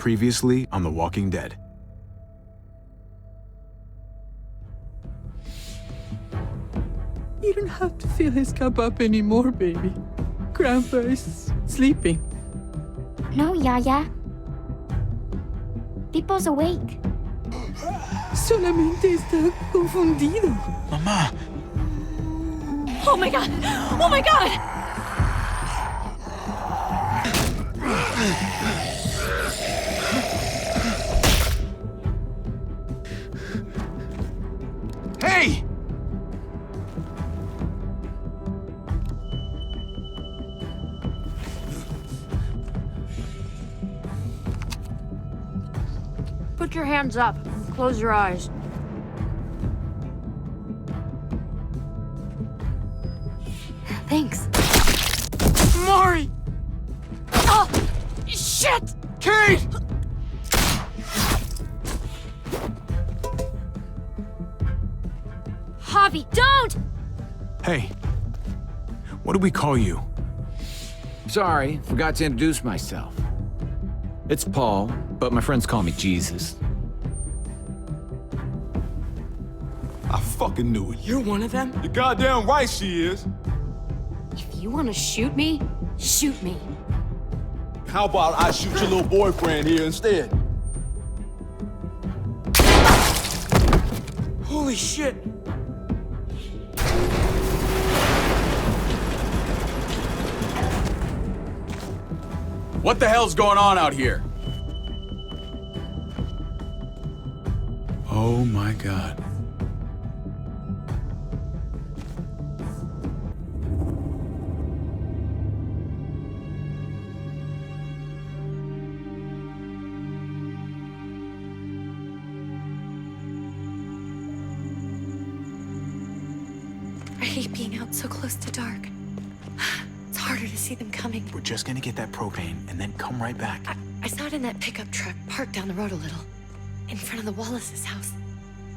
Previously on The Walking Dead. You don't have to fill his cup up anymore, baby. Grandpa is sleeping. No, Yaya. Pipo's awake. Solamente está confundido. Mamá! Oh my god! Oh my god! Hey! Put your hands up and close your eyes. Thanks. Mari! Oh! Shit! Kate! Javi, don't! Hey. What do we call you? Sorry, forgot to introduce myself. It's Paul, but my friends call me Jesus. I fucking knew it. You're one of them? You're goddamn right she is. If you want to shoot me, shoot me. How about I shoot your little boyfriend here instead? Holy shit! What the hell's going on out here? Oh my god. I hate being out so close to dark. It's harder to see them coming. We're just gonna get that propane and then come right back. I saw it in that pickup truck parked down the road a little, in front of the Wallace's house.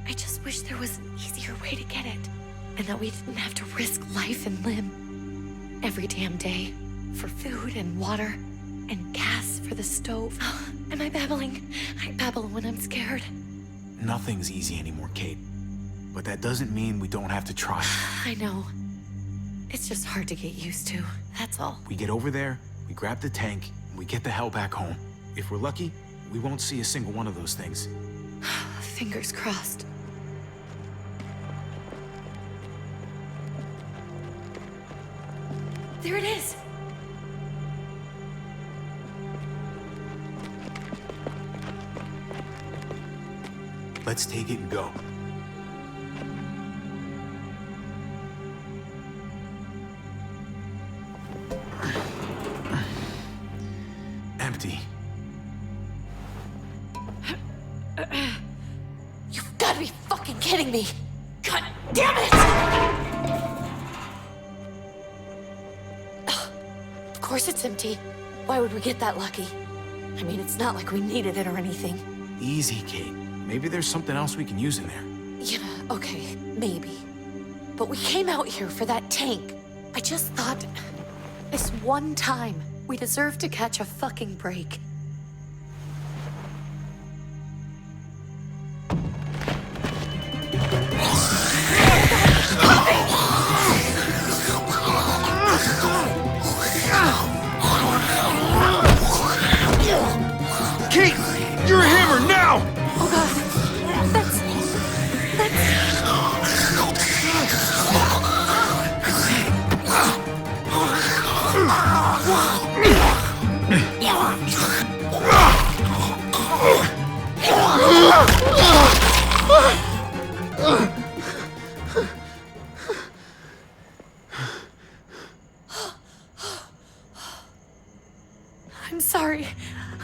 I just wish there was an easier way to get it, and that we didn't have to risk life and limb every damn day for food and water and gas for the stove. Am I babbling? I babble when I'm scared. Nothing's easy anymore, Kate. But that doesn't mean we don't have to try. I know. It's just hard to get used to, that's all. We get over there, we grab the tank, and we get the hell back home. If we're lucky, we won't see a single one of those things. Fingers crossed. There it is! Let's take it and go. Empty. You've got to be fucking kidding me! God damn it! Of course it's empty. Why would we get that lucky? I mean, it's not like we needed it or anything. Easy, Kate. Maybe there's something else we can use in there. Yeah, okay, maybe. But we came out here for that tank. I just thought, this one time, we deserve to catch a fucking break. Kate! You're a hammer now! Oh god, that's... I'm sorry.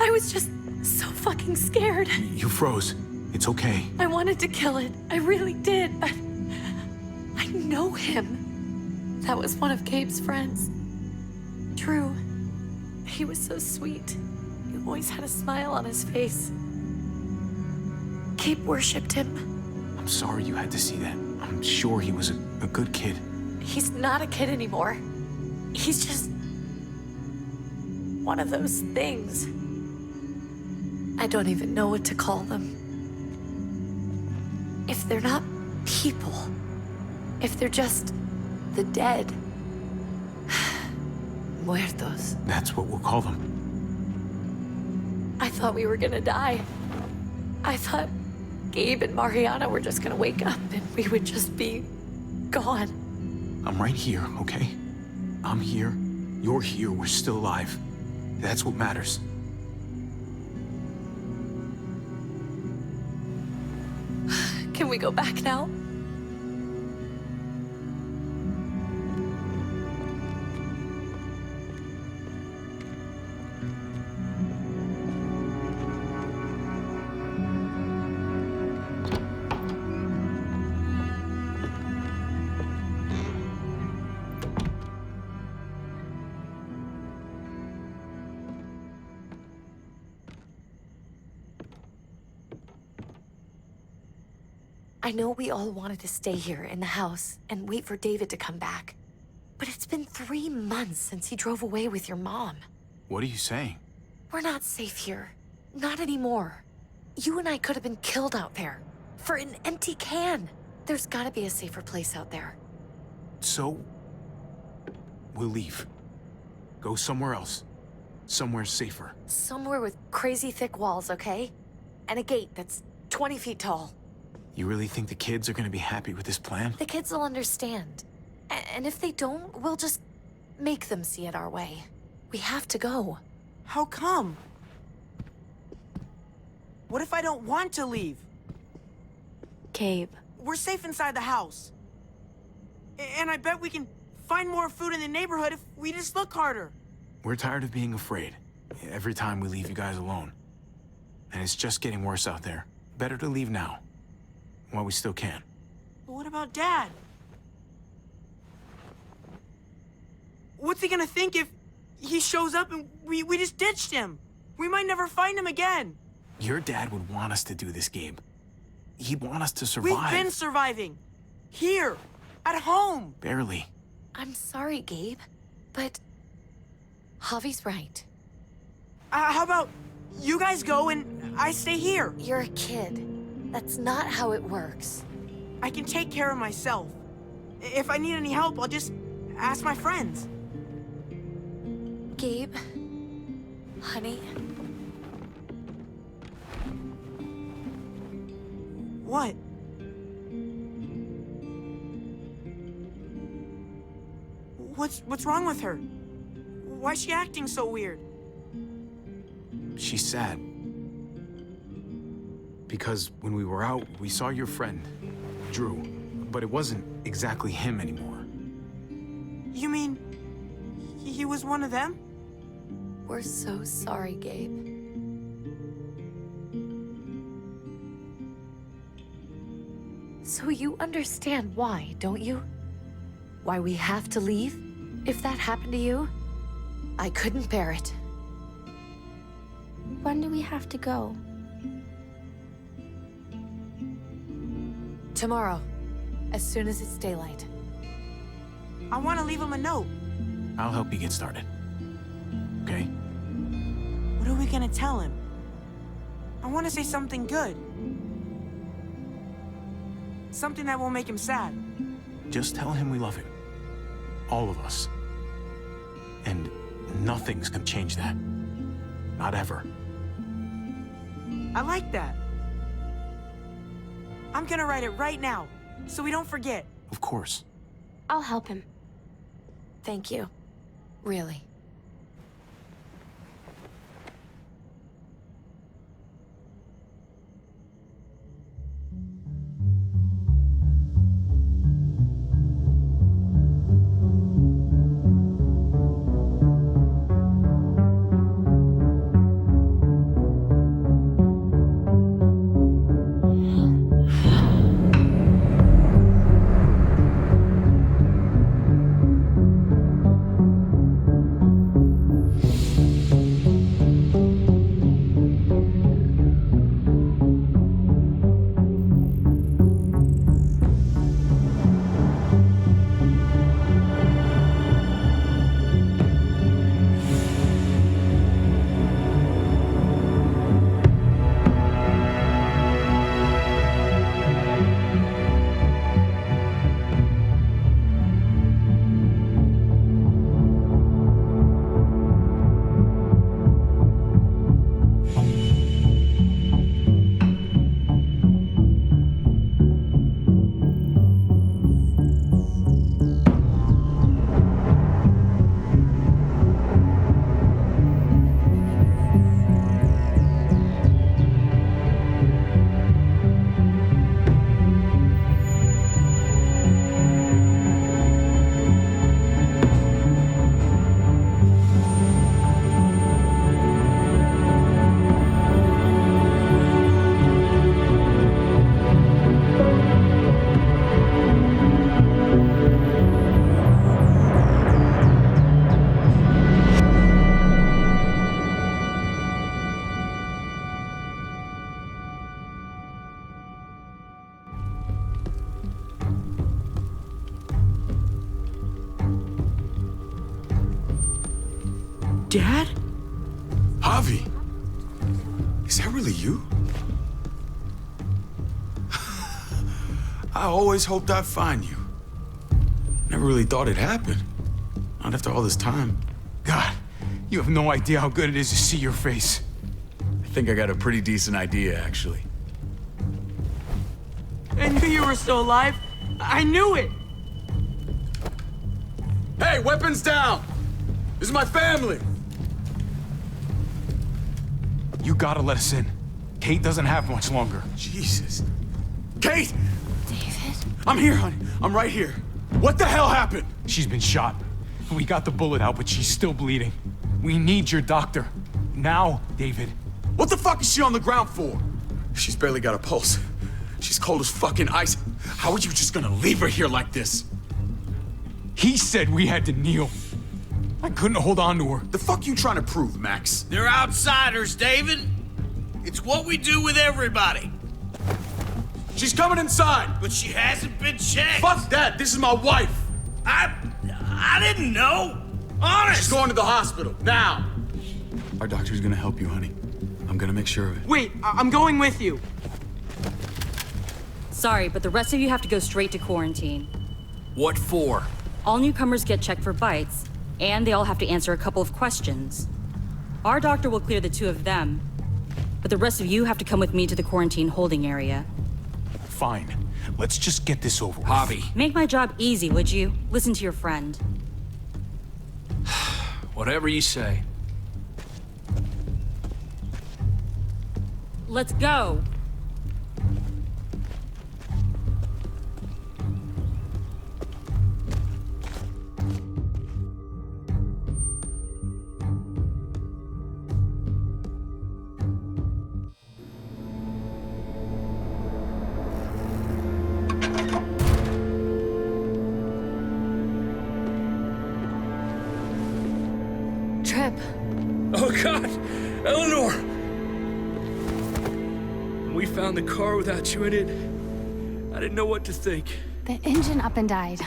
I was just so fucking scared. You froze. It's okay. I wanted to kill it. I really did, but I know him. That was one of Gabe's friends. Drew. He was so sweet. He always had a smile on his face. Gabe worshipped him. I'm sorry you had to see that. I'm sure he was a good kid. He's not a kid anymore. He's just one of those things. I don't even know what to call them. If they're not people, if they're just the dead, muertos. That's what we'll call them. I thought we were gonna die. I thought Gabe and Mariana were just gonna wake up and we would just be gone. I'm right here, okay? I'm here. You're here. We're still alive. That's what matters. Can we go back now? I know we all wanted to stay here in the house and wait for David to come back. But it's been 3 months since he drove away with your mom. What are you saying? We're not safe here. Not anymore. You and I could have been killed out there. For an empty can. There's gotta be a safer place out there. So, we'll leave. Go somewhere else. Somewhere safer. Somewhere with crazy thick walls, okay? And a gate that's 20 feet tall. You really think the kids are gonna be happy with this plan? The kids will understand. And if they don't, we'll just make them see it our way. We have to go. How come? What if I don't want to leave? Gabe. We're safe inside the house. And I bet we can find more food in the neighborhood if we just look harder. We're tired of being afraid. Every time we leave you guys alone. And it's just getting worse out there. Better to leave now. While we still can. But what about Dad? What's he gonna think if he shows up and we just ditched him? We might never find him again. Your dad would want us to do this, Gabe. He'd want us to survive. We've been surviving. Here. At home. Barely. I'm sorry, Gabe. But Javi's right. How about you guys go and I stay here? You're a kid. That's not how it works. I can take care of myself. If I need any help, I'll just ask my friends. Gabe, honey. What? What's wrong with her? Why's she acting so weird? She's sad. Because when we were out, we saw your friend, Drew. But it wasn't exactly him anymore. You mean he was one of them? We're so sorry, Gabe. So you understand why, don't you? Why we have to leave? If that happened to you, I couldn't bear it. When do we have to go? Tomorrow, as soon as it's daylight. I want to leave him a note. I'll help you get started. Okay? What are we gonna tell him? I want to say something good. Something that won't make him sad. Just tell him we love him. All of us. And nothing's gonna change that. Not ever. I like that. I'm gonna write it right now, so we don't forget. Of course. I'll help him. Thank you. Really. Dad? Javi, is that really you? I always hoped I'd find you. Never really thought it'd happen. Not after all this time. God, you have no idea how good it is to see your face. I think I got a pretty decent idea, actually. I knew you were still alive. I knew it. Hey, weapons down! This is my family! You gotta let us in. Kate doesn't have much longer. Jesus. Kate! David? I'm here, honey. I'm right here. What the hell happened? She's been shot. We got the bullet out, but she's still bleeding. We need your doctor. Now, David. What the fuck is she on the ground for? She's barely got a pulse. She's cold as fucking ice. How are you just gonna leave her here like this? He said we had to kneel. I couldn't hold on to her. The fuck you trying to prove, Max? They're outsiders, David. It's what we do with everybody. She's coming inside! But she hasn't been checked. Fuck that! This is my wife! I didn't know. Honest. She's going to the hospital, now! Our doctor's gonna help you, honey. I'm gonna make sure of it. Wait, I'm going with you. Sorry, but the rest of you have to go straight to quarantine. What for? All newcomers get checked for bites, and they all have to answer a couple of questions. Our doctor will clear the two of them, but the rest of you have to come with me to the quarantine holding area. Fine. Let's just get this over with. Javi. Make my job easy, would you? Listen to your friend. Whatever you say. Let's go. Trip. Oh, God! Eleanor! When we found the car without you in it, I didn't know what to think. The engine up and died.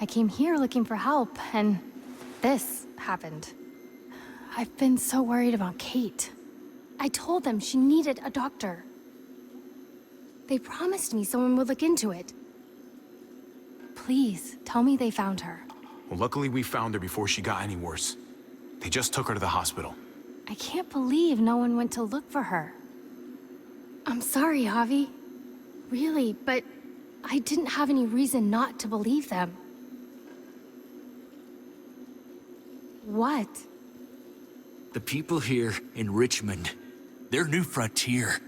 I came here looking for help, and this happened. I've been so worried about Kate. I told them she needed a doctor. They promised me someone would look into it. Please, tell me they found her. Well, luckily we found her before she got any worse. They just took her to the hospital. I can't believe no one went to look for her. I'm sorry, Javi. Really, but I didn't have any reason not to believe them. What? The people here in Richmond, their new frontier.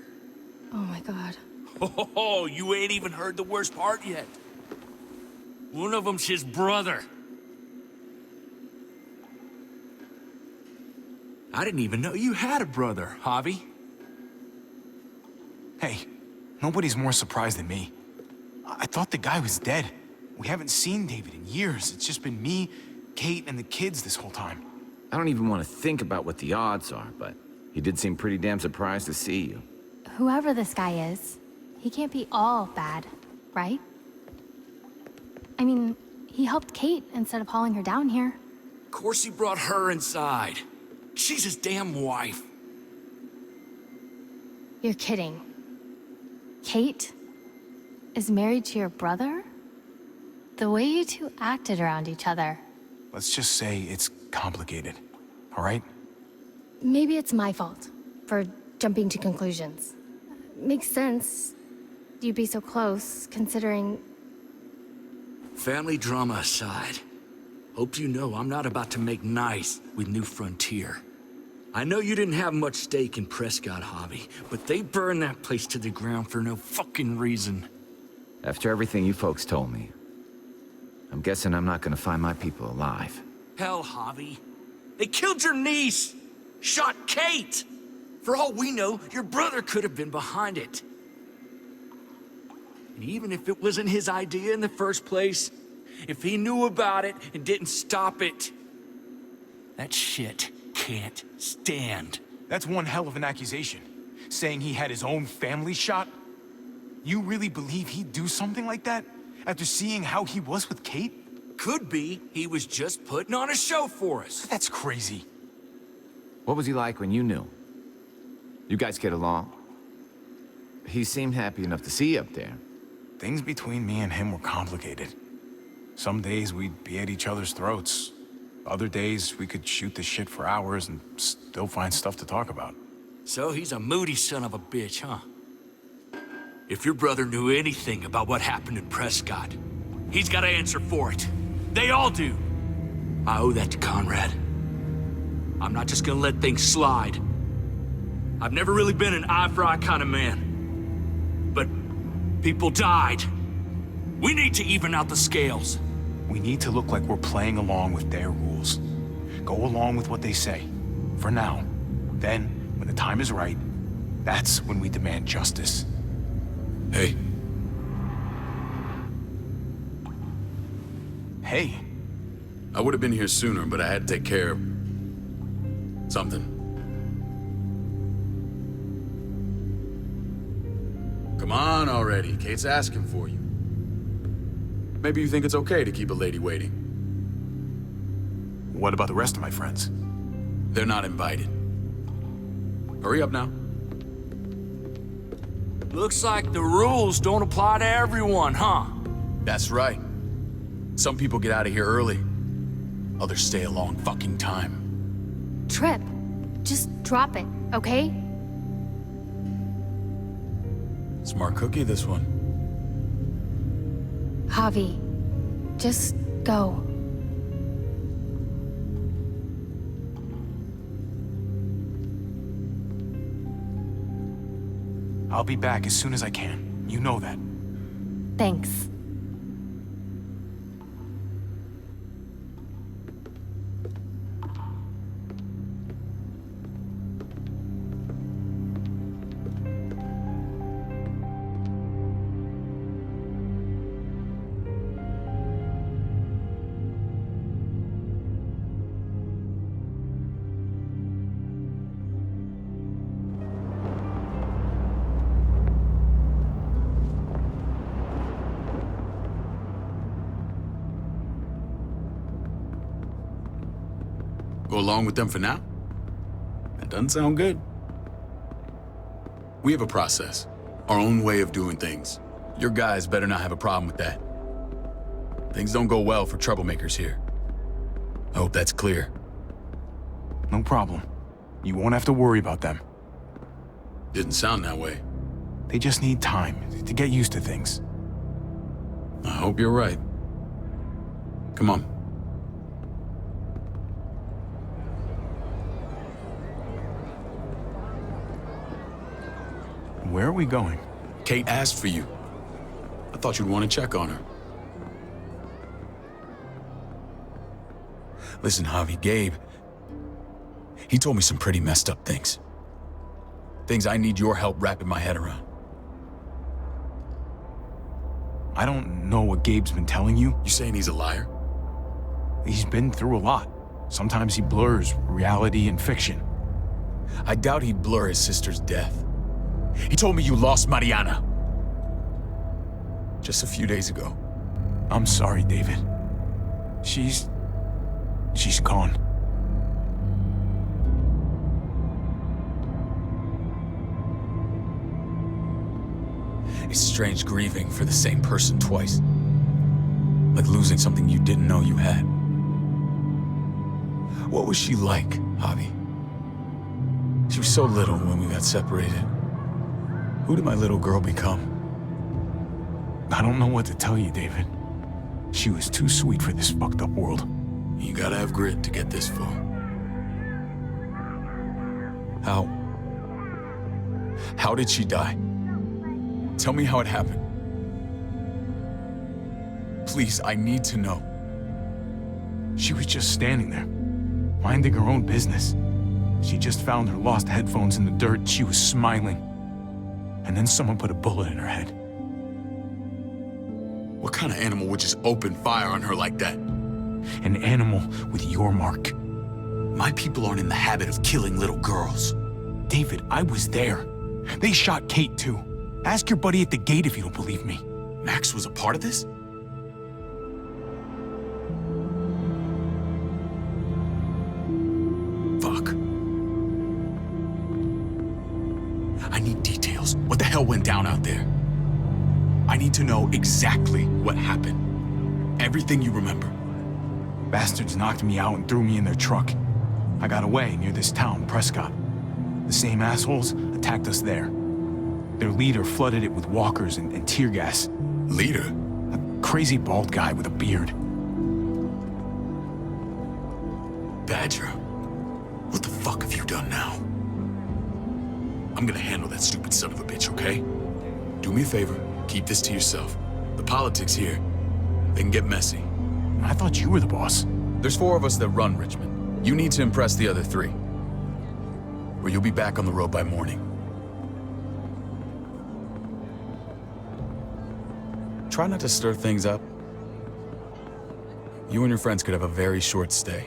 Oh my God. Oh, you ain't even heard the worst part yet. One of them's his brother. I didn't even know you had a brother, Javi. Hey, nobody's more surprised than me. I thought the guy was dead. We haven't seen David in years. It's just been me, Kate, and the kids this whole time. I don't even want to think about what the odds are, but he did seem pretty damn surprised to see you. Whoever this guy is, he can't be all bad, right? I mean, he helped Kate instead of hauling her down here. Of course he brought her inside. She's his damn wife. You're kidding. Kate is married to your brother? The way you two acted around each other. Let's just say it's complicated, all right? Maybe it's my fault for jumping to conclusions. Makes sense. You'd be so close, considering... Family drama aside, hope you know I'm not about to make nice with New Frontier. I know you didn't have much stake in Prescott, Javi, but they burned that place to the ground for no fucking reason. After everything you folks told me, I'm guessing I'm not gonna find my people alive. Hell, Javi. They killed your niece! Shot Kate! For all we know, your brother could have been behind it. And even if it wasn't his idea in the first place, if he knew about it and didn't stop it, that shit can't stand. That's one hell of an accusation. Saying he had his own family shot? You really believe he'd do something like that? After seeing how he was with Kate? Could be he was just putting on a show for us. That's crazy. What was he like when you knew? You guys get along? He seemed happy enough to see you up there. Things between me and him were complicated. Some days we'd be at each other's throats. Other days we could shoot the shit for hours and still find stuff to talk about. So he's a moody son of a bitch, huh? If your brother knew anything about what happened in Prescott, he's got to answer for it. They all do. I owe that to Conrad. I'm not just gonna let things slide. I've never really been an eye-for-eye kind of man. But people died. We need to even out the scales. We need to look like we're playing along with their rules. Go along with what they say. For now. Then, when the time is right, that's when we demand justice. Hey. Hey. I would have been here sooner, but I had to take care of something. Come on already. Kate's asking for you. Maybe you think it's okay to keep a lady waiting. What about the rest of my friends? They're not invited. Hurry up now. Looks like the rules don't apply to everyone, huh? That's right. Some people get out of here early. Others stay a long fucking time. Trip, just drop it, okay? Smart cookie, this one. Javi, just go. I'll be back as soon as I can. You know that. Thanks. Go along with them for now? That doesn't sound good. We have a process, our own way of doing things. Your guys better not have a problem with that. Things don't go well for troublemakers here. I hope that's clear. No problem. You won't have to worry about them. Didn't sound that way. They just need time to get used to things. I hope you're right. Come on. Where are we going? Kate asked for you. I thought you'd want to check on her. Listen, Javi, Gabe, he told me some pretty messed up things. Things I need your help wrapping my head around. I don't know what Gabe's been telling you. You saying he's a liar? He's been through a lot. Sometimes he blurs reality and fiction. I doubt he'd blur his sister's death. He told me you lost Mariana. Just a few days ago. I'm sorry, David. She's gone. It's strange grieving for the same person twice. Like losing something you didn't know you had. What was she like, Javi? She was so little when we got separated. Who did my little girl become? I don't know what to tell you, David. She was too sweet for this fucked up world. You gotta have grit to get this far. How did she die? Tell me how it happened. Please, I need to know. She was just standing there, minding her own business. She just found her lost headphones in the dirt. She was smiling. And then someone put a bullet in her head. What kind of animal would just open fire on her like that? An animal with your mark. My people aren't in the habit of killing little girls. David, I was there. They shot Kate too. Ask your buddy at the gate if you don't believe me. Max was a part of this? Fuck. I need details. What the hell went down out there? I need to know exactly what happened. Everything you remember. Bastards knocked me out and threw me in their truck. I got away near this town, Prescott. The same assholes attacked us there. Their leader flooded it with walkers and tear gas. Leader? A crazy bald guy with a beard. Badger, what the fuck have you done now? I'm gonna handle that stupid son of a bitch, okay? Do me a favor, keep this to yourself. The politics here, they can get messy. I thought you were the boss. There's 4 of us that run Richmond. You need to impress the other 3. Or you'll be back on the road by morning. Try not to stir things up. You and your friends could have a very short stay.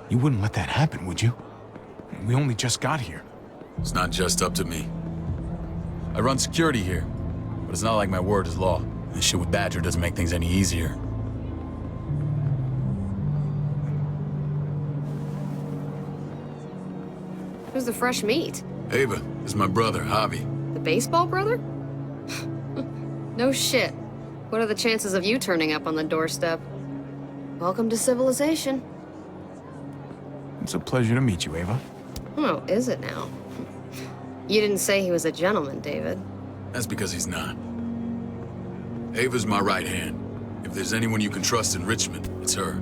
You wouldn't let that happen, would you? We only just got here. It's not just up to me. I run security here, but it's not like my word is law. This shit with Badger doesn't make things any easier. Who's the fresh meat? Ava, this is my brother, Javi. The baseball brother? No shit. What are the chances of you turning up on the doorstep? Welcome to civilization. It's a pleasure to meet you, Ava. Oh, is it now? You didn't say he was a gentleman, David. That's because he's not. Ava's my right hand. If there's anyone you can trust in Richmond, it's her.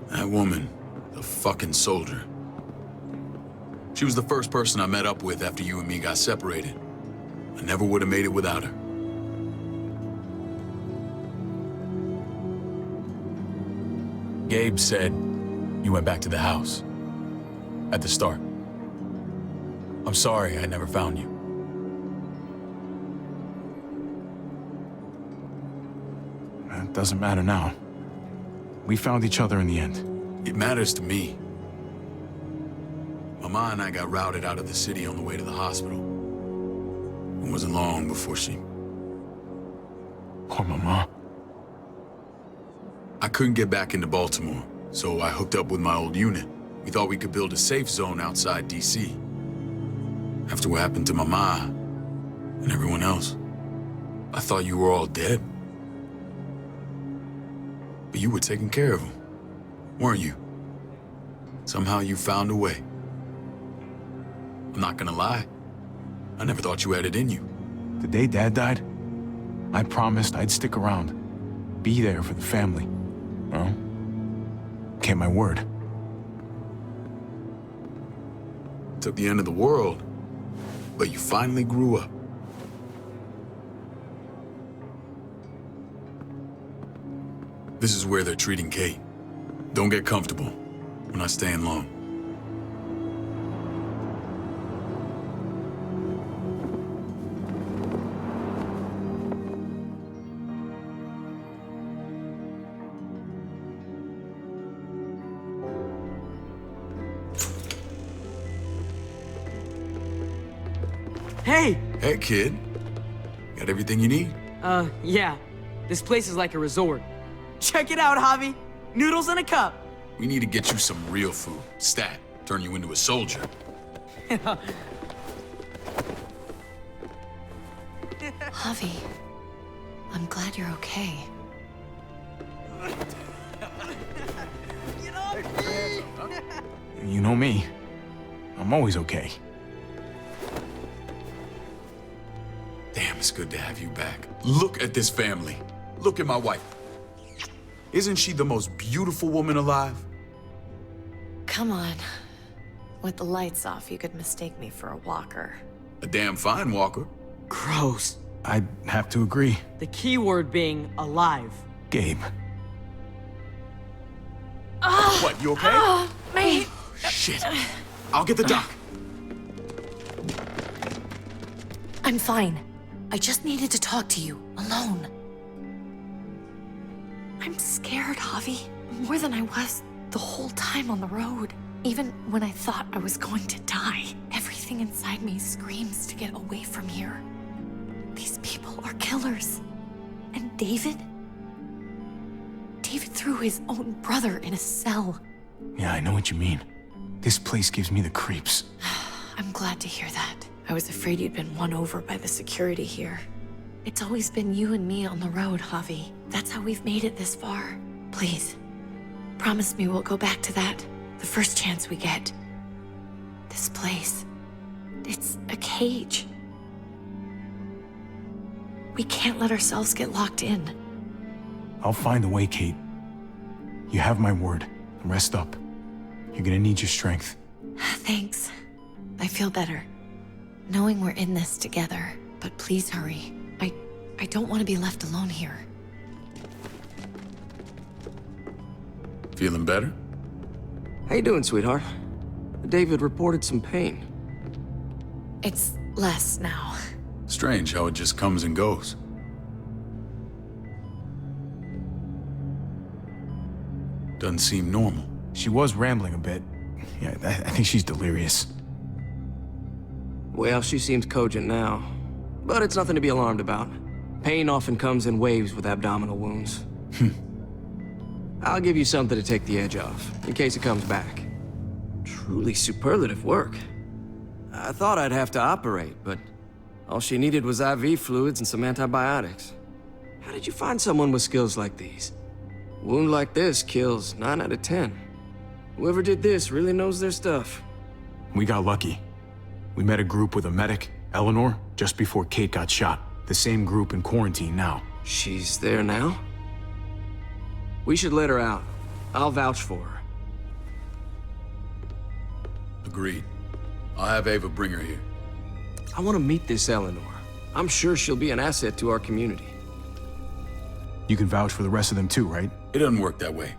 That woman, the fucking soldier. She was the first person I met up with after you and me got separated. I never would have made it without her. Gabe said you went back to the house. At the start. I'm sorry I never found you. It doesn't matter now. We found each other in the end. It matters to me. Mama and I got routed out of the city on the way to the hospital. It wasn't long before she... Poor Mama. I couldn't get back into Baltimore, so I hooked up with my old unit. We thought we could build a safe zone outside D.C. After what happened to Mama and everyone else, I thought you were all dead. But you were taking care of them, weren't you? Somehow you found a way. I'm not gonna lie. I never thought you had it in you. The day Dad died, I promised I'd stick around. Be there for the family. Well, kept my word. Took the end of the world, but you finally grew up. This is where they're treating Kate. Don't get comfortable. We're not staying long. Hey! Hey, kid. Got everything you need? Yeah. This place is like a resort. Check it out, Javi. Noodles in a cup. We need to get you some real food. Stat. Turn you into a soldier. Javi, I'm glad you're okay. Get off me! You know me. I'm always okay. Damn, it's good to have you back. Look at this family. Look at my wife. Isn't she the most beautiful woman alive? Come on. With the lights off, you could mistake me for a walker. A damn fine walker. Gross. I'd have to agree. The key word being alive. Gabe. What, you okay? Mate! Shit. I'll get the doc. I'm fine. I just needed to talk to you, alone. I'm scared, Javi. More than I was the whole time on the road. Even when I thought I was going to die, everything inside me screams to get away from here. These people are killers. And David? David threw his own brother in a cell. Yeah, I know what you mean. This place gives me the creeps. I'm glad to hear that. I was afraid you'd been won over by the security here. It's always been you and me on the road, Javi. That's how we've made it this far. Please, promise me we'll go back to that the first chance we get. This place, it's a cage. We can't let ourselves get locked in. I'll find a way, Kate. You have my word. Rest up. You're gonna need your strength. Thanks. I feel better. Knowing we're in this together. But please hurry. I don't want to be left alone here. Feeling better? How you doing, sweetheart? David reported some pain. It's less now. Strange how it just comes and goes. Doesn't seem normal. She was rambling a bit. Yeah, I think she's delirious. Well, she seems cogent now. But it's nothing to be alarmed about. Pain often comes in waves with abdominal wounds. I'll give you something to take the edge off, in case it comes back. Truly superlative work. I thought I'd have to operate, but all she needed was IV fluids and some antibiotics. How did you find someone with skills like these? A wound like this kills 9 out of 10. Whoever did this really knows their stuff. We got lucky. We met a group with a medic, Eleanor, just before Kate got shot. The same group in quarantine now. She's there now? We should let her out. I'll vouch for her. Agreed. I'll have Ava bring her here. I want to meet this Eleanor. I'm sure she'll be an asset to our community. You can vouch for the rest of them too, right? It doesn't work that way,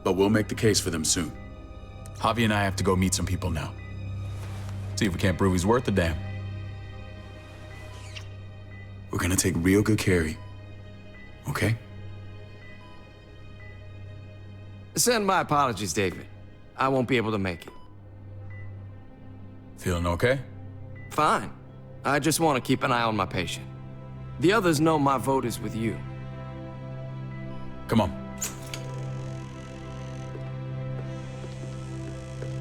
but we'll make the case for them soon. Javi and I have to go meet some people now. See if we can't prove he's worth a damn. We're gonna take real good care of you, okay? Send my apologies, David. I won't be able to make it. Feeling okay? Fine. I just want to keep an eye on my patient. The others know my vote is with you. Come on.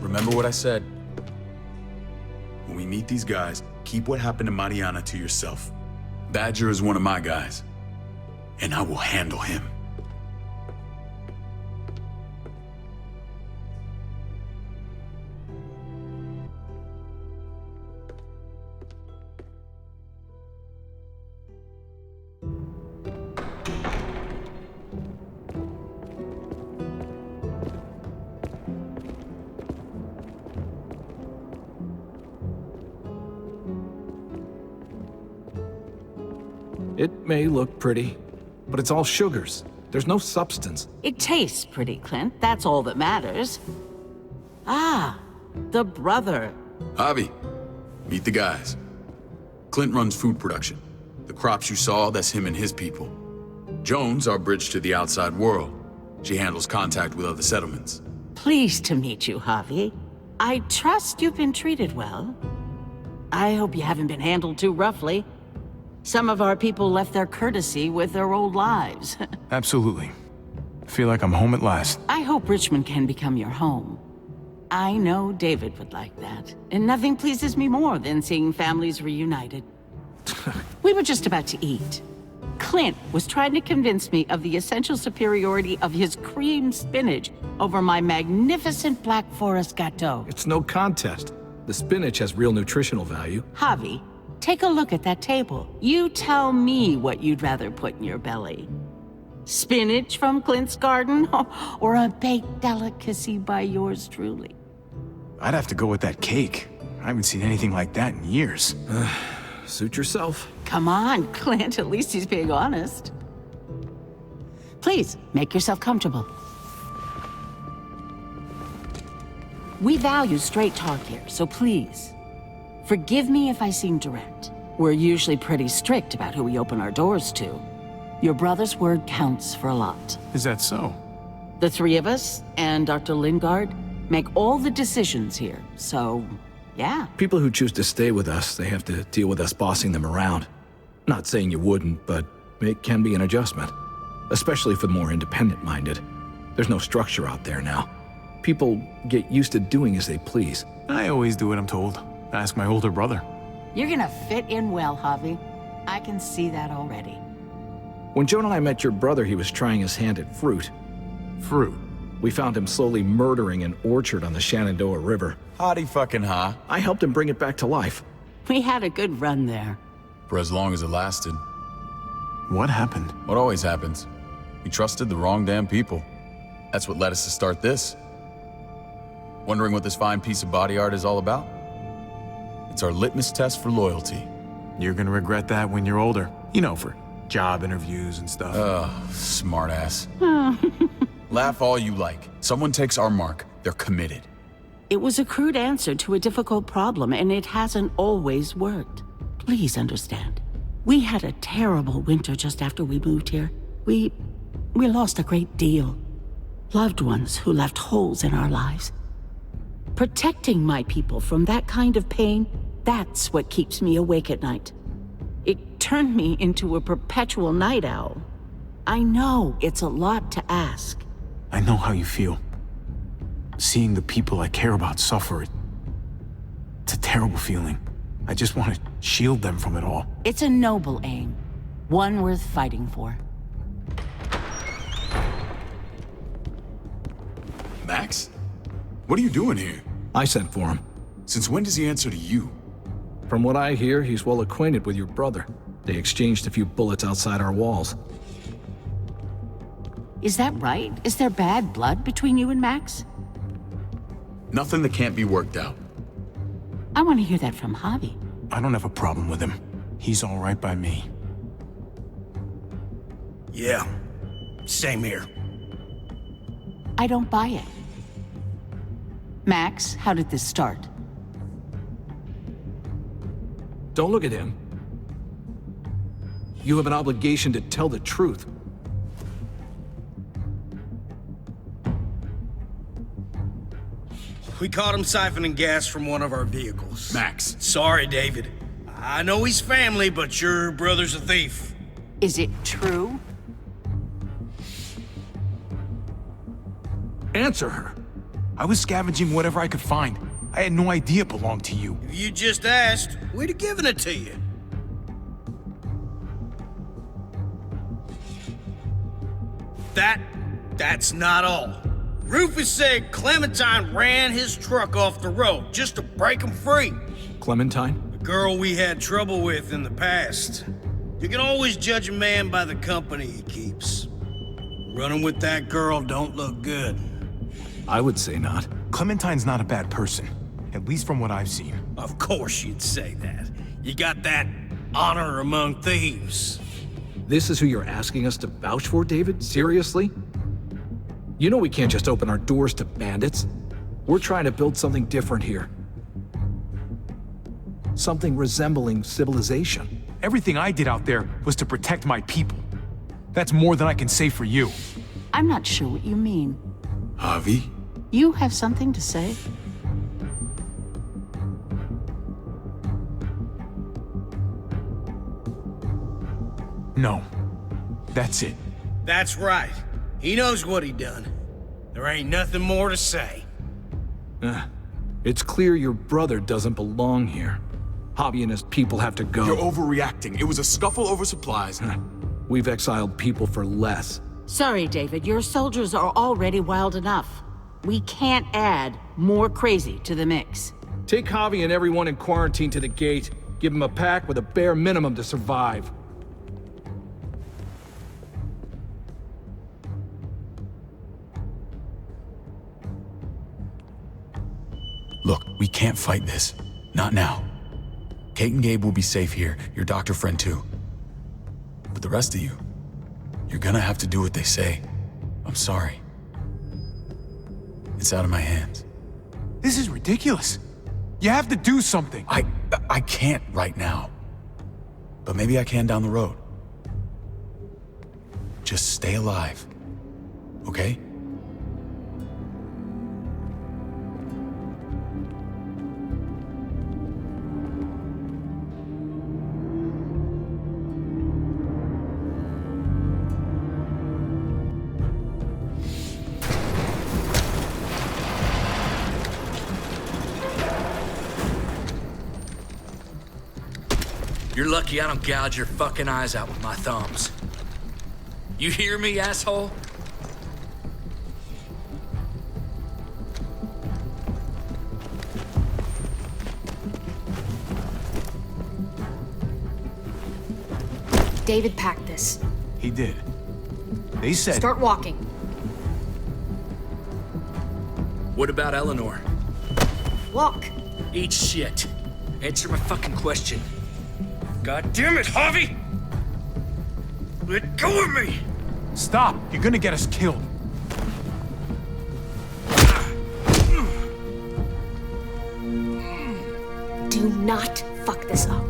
Remember what I said. When we meet these guys, keep what happened to Mariana to yourself. Badger is one of my guys, and I will handle him. It may look pretty, but it's all sugars. There's no substance. It tastes pretty, Clint. That's all that matters. Ah, the brother. Javi, meet the guys. Clint runs food production. The crops you saw, that's him and his people. Jones, our bridge to the outside world. She handles contact with other settlements. Pleased to meet you, Javi. I trust you've been treated well. I hope you haven't been handled too roughly. Some of our people left their courtesy with their old lives. Absolutely. Feel like I'm home at last. I hope Richmond can become your home. I know David would like that, and nothing pleases me more than seeing families reunited. We were just about to eat. Clint was trying to convince me of the essential superiority of his cream spinach over my magnificent Black Forest gâteau. It's no contest. The spinach has real nutritional value. Javi, take a look at that table. You tell me what you'd rather put in your belly. Spinach from Clint's garden, or a baked delicacy by yours truly? I'd have to go with that cake. I haven't seen anything like that in years. Suit yourself. Come on, Clint, at least he's being honest. Please, make yourself comfortable. We value straight talk here, so please, forgive me if I seem direct. We're usually pretty strict about who we open our doors to. Your brother's word counts for a lot. Is that so? The three of us, and Dr. Lingard, make all the decisions here, so, yeah. People who choose to stay with us, they have to deal with us bossing them around. Not saying you wouldn't, but it can be an adjustment. Especially for the more independent-minded. There's no structure out there now. People get used to doing as they please. I always do what I'm told. Ask my older brother. You're gonna fit in well, Javi. I can see that already. When Joan and I met your brother, he was trying his hand at fruit. Fruit? We found him slowly murdering an orchard on the Shenandoah River. Howdy fucking ha. I helped him bring it back to life. We had a good run there. For as long as it lasted. What happened? What always happens. We trusted the wrong damn people. That's what led us to start this. Wondering what this fine piece of body art is all about? It's our litmus test for loyalty. You're gonna regret that when you're older. You know, for job interviews and stuff. Smartass. Laugh all you like. Someone takes our mark, they're committed. It was a crude answer to a difficult problem, and it hasn't always worked. Please understand. We had a terrible winter just after we moved here. We lost a great deal. Loved ones who left holes in our lives. Protecting my people from that kind of pain, that's what keeps me awake at night. It turned me into a perpetual night owl. I know it's a lot to ask. I know how you feel. Seeing the people I care about suffer, it's a terrible feeling. I just want to shield them from it all. It's a noble aim. One worth fighting for. Max? What are you doing here? I sent for him. Since when does he answer to you? From what I hear, he's well acquainted with your brother. They exchanged a few bullets outside our walls. Is that right? Is there bad blood between you and Max? Nothing that can't be worked out. I want to hear that from Javi. I don't have a problem with him. He's all right by me. Yeah, same here. I don't buy it. Max, how did this start? Don't look at him. You have an obligation to tell the truth. We caught him siphoning gas from one of our vehicles. Max. Sorry, David. I know he's family, but your brother's a thief. Is it true? Answer her. I was scavenging whatever I could find. I had no idea it belonged to you. If you just asked, we'd have given it to you. That's not all. Rufus said Clementine ran his truck off the road just to break him free. Clementine? The girl we had trouble with in the past. You can always judge a man by the company he keeps. Running with that girl don't look good. I would say not. Clementine's not a bad person, at least from what I've seen. Of course you'd say that. You got that honor among thieves. This is who you're asking us to vouch for, David? Seriously? You know we can't just open our doors to bandits. We're trying to build something different here. Something resembling civilization. Everything I did out there was to protect my people. That's more than I can say for you. I'm not sure what you mean. Javi? You have something to say? No. That's it. That's right. He knows what he done. There ain't nothing more to say. It's clear your brother doesn't belong here. Javi and his people have to go. You're overreacting. It was a scuffle over supplies. We've exiled people for less. Sorry, David. Your soldiers are already wild enough. We can't add more crazy to the mix. Take Javi and everyone in quarantine to the gate. Give them a pack with a bare minimum to survive. Look, we can't fight this. Not now. Kate and Gabe will be safe here, your doctor friend too. But the rest of you, you're gonna have to do what they say. I'm sorry. It's out of my hands. This is ridiculous. You have to do something. I can't right now. But maybe I can down the road. Just stay alive. Okay? You're lucky I don't gouge your fucking eyes out with my thumbs. You hear me, asshole? David packed this. He did. They said... Start walking. What about Eleanor? Walk. Eat shit. Answer my fucking question. God damn it, Javi! Let go of me! Stop! You're gonna get us killed. Do not fuck this up.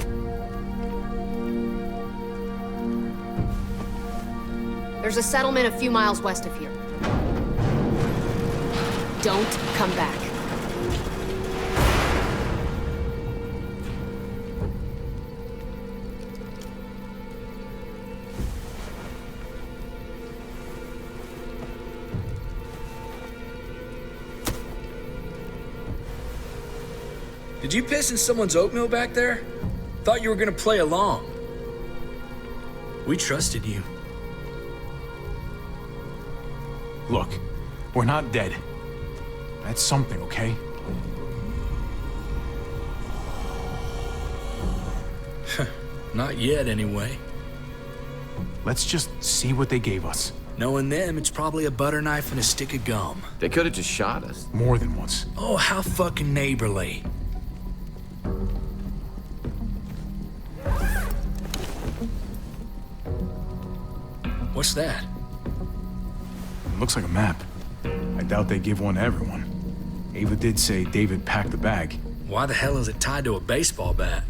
There's a settlement a few miles west of here. Don't come back. Did you piss in someone's oatmeal back there? Thought you were gonna play along. We trusted you. Look, we're not dead. That's something, okay? Not yet, anyway. Let's just see what they gave us. Knowing them, it's probably a butter knife and a stick of gum. They could have just shot us. More than once. Oh, how fucking neighborly. What's that? It looks like a map. I doubt they give one to everyone. Ava did say David packed the bag. Why the hell is it tied to a baseball bat?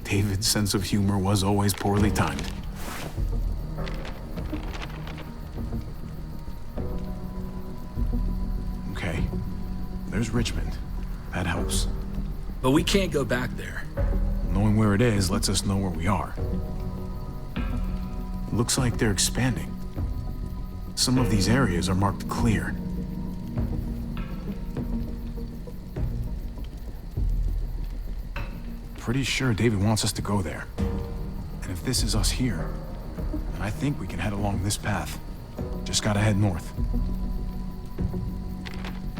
David's sense of humor was always poorly timed. Okay, there's Richmond. That helps. But we can't go back there. Knowing where it is lets us know where we are. Looks like they're expanding. Some of these areas are marked clear. Pretty sure David wants us to go there. And if this is us here, then I think we can head along this path. Just gotta head north.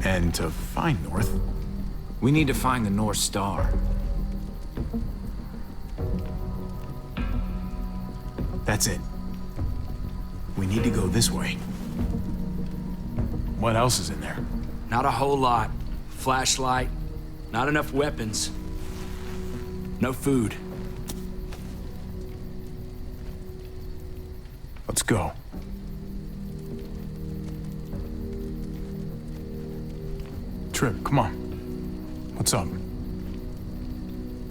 And to find north, we need to find the North Star. That's it. We need to go this way. What else is in there? Not a whole lot. Flashlight, not enough weapons. No food. Let's go. Trip, come on. What's up?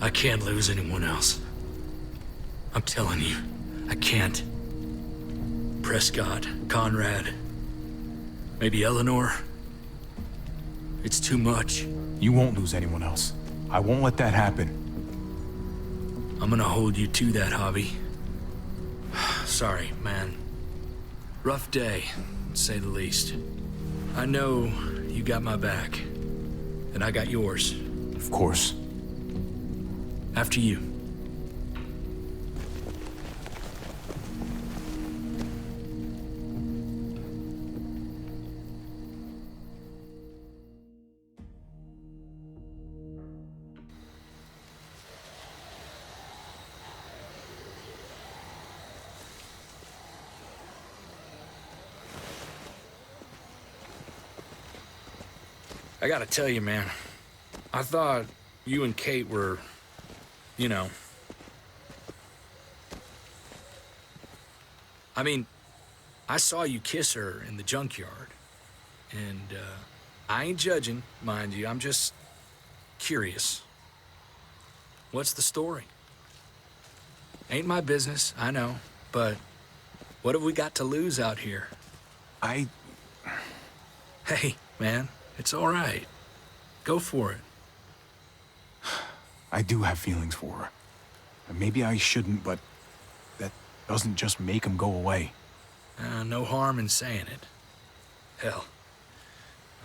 I can't lose anyone else. I'm telling you, I can't. Prescott, Conrad, maybe Eleanor. It's too much. You won't lose anyone else. I won't let that happen. I'm gonna hold you to that, Javi. Sorry, man. Rough day, to say the least. I know you got my back, and I got yours. Of course. After you. I gotta tell you, man, I thought you and Kate were, you know... I mean, I saw you kiss her in the junkyard, and I ain't judging, mind you, I'm just curious. What's the story? Ain't my business, I know, but what have we got to lose out here? Hey, man. It's all right. Go for it. I do have feelings for her. And maybe I shouldn't, but that doesn't just make them go away. No harm in saying it. Hell,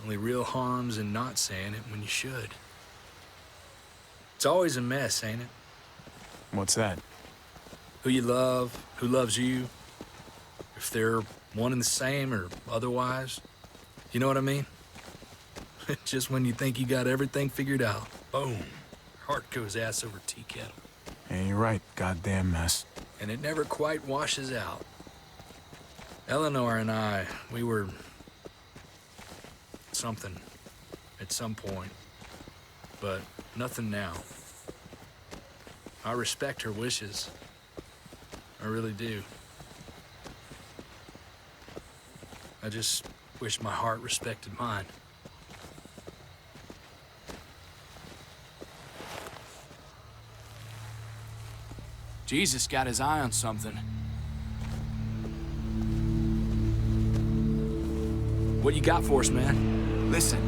only real harm's in not saying it when you should. It's always a mess, ain't it? What's that? Who you love, who loves you, if they're one and the same or otherwise. You know what I mean? Just when you think you got everything figured out, boom, heart goes ass over tea kettle. Yeah, you're right. Goddamn mess. And it never quite washes out. Eleanor and I, we were something at some point, but nothing now. I respect her wishes. I really do. I just wish my heart respected mine. Jesus got his eye on something. What you got for us, man? Listen.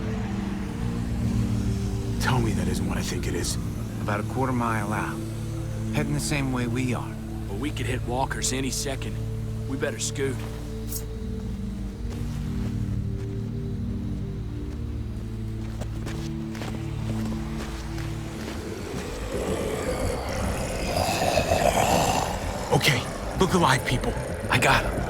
Tell me that isn't what I think it is. About a quarter mile out. Heading the same way we are. Well, we could hit walkers any second. We better scoot. Okay, look alive, people. I got him.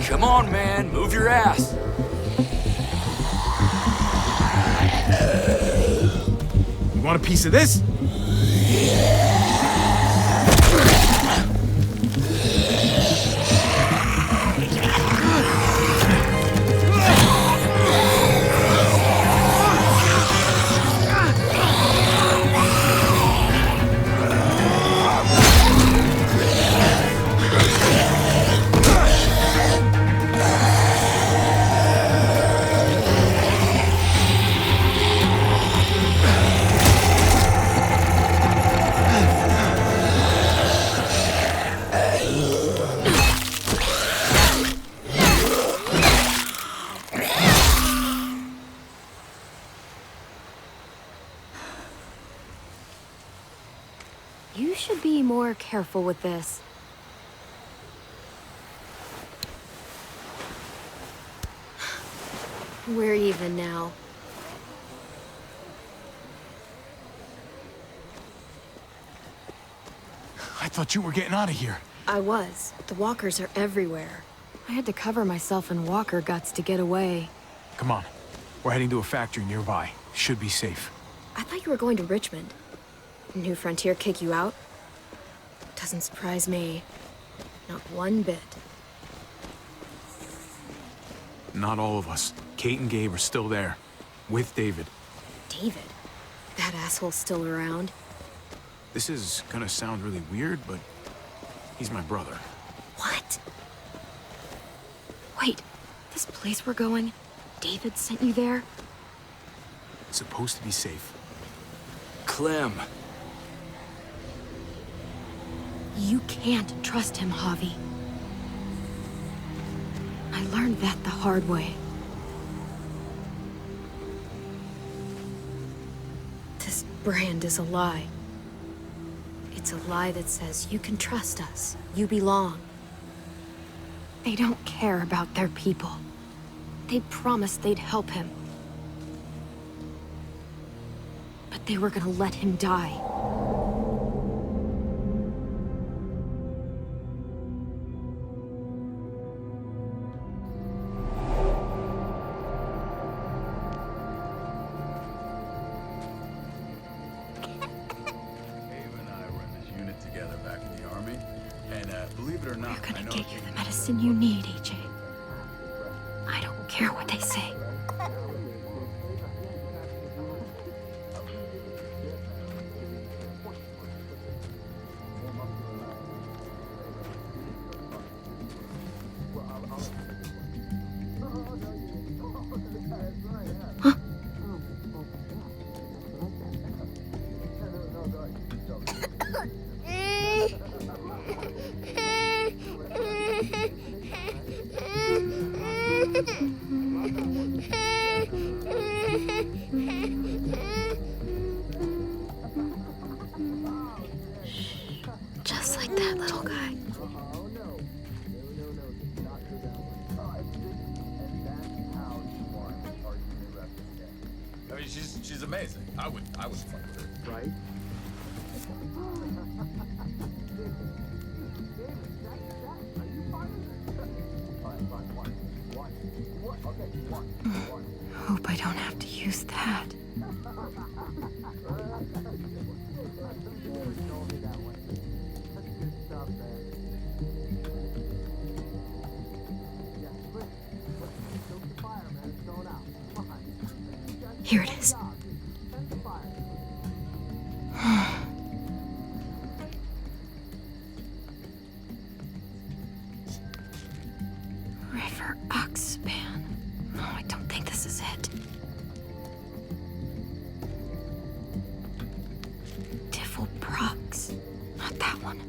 Come on, man, move your ass. You want a piece of this? You should be more careful with this. We're even now. I thought you were getting out of here. I was. The walkers are everywhere. I had to cover myself in walker guts to get away. Come on. We're heading to a factory nearby. Should be safe. I thought you were going to Richmond. New Frontier kick you out? Doesn't surprise me. Not one bit. Not all of us. Kate and Gabe are still there. With David. David? That asshole's still around? This is gonna sound really weird, but he's my brother. What? Wait, this place we're going, David sent you there? It's supposed to be safe. Clem. You can't trust him, Javi. I learned that the hard way. This brand is a lie. It's a lie that says you can trust us, you belong. They don't care about their people. They promised they'd help him. But they were gonna let him die. You need, AJ. I don't care what they say. Just like that little guy. I mean, she's amazing. I would fuck with her. Right? Hope I don't have to use that. Here it is. River Oxspan. No, I don't think this is it. Diffel Prox. Not that one.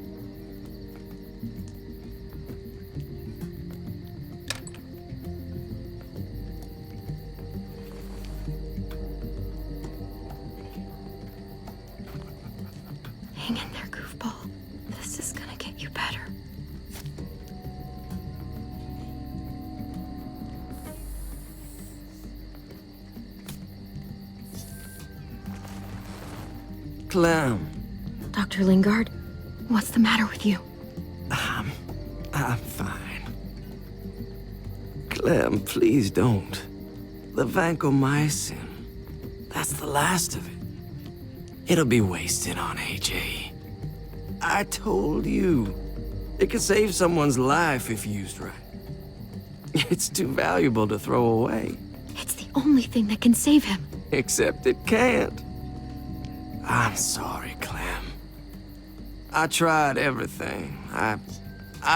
Hang in there, goofball. This is gonna get you better. Clem. Dr. Lingard, what's the matter with you? I'm fine. Clem, please don't. The vancomycin. That's the last of it. It'll be wasted on AJ. I told you. It could save someone's life if used right. It's too valuable to throw away. It's the only thing that can save him. Except it can't. I'm sorry, Clem. I tried everything. I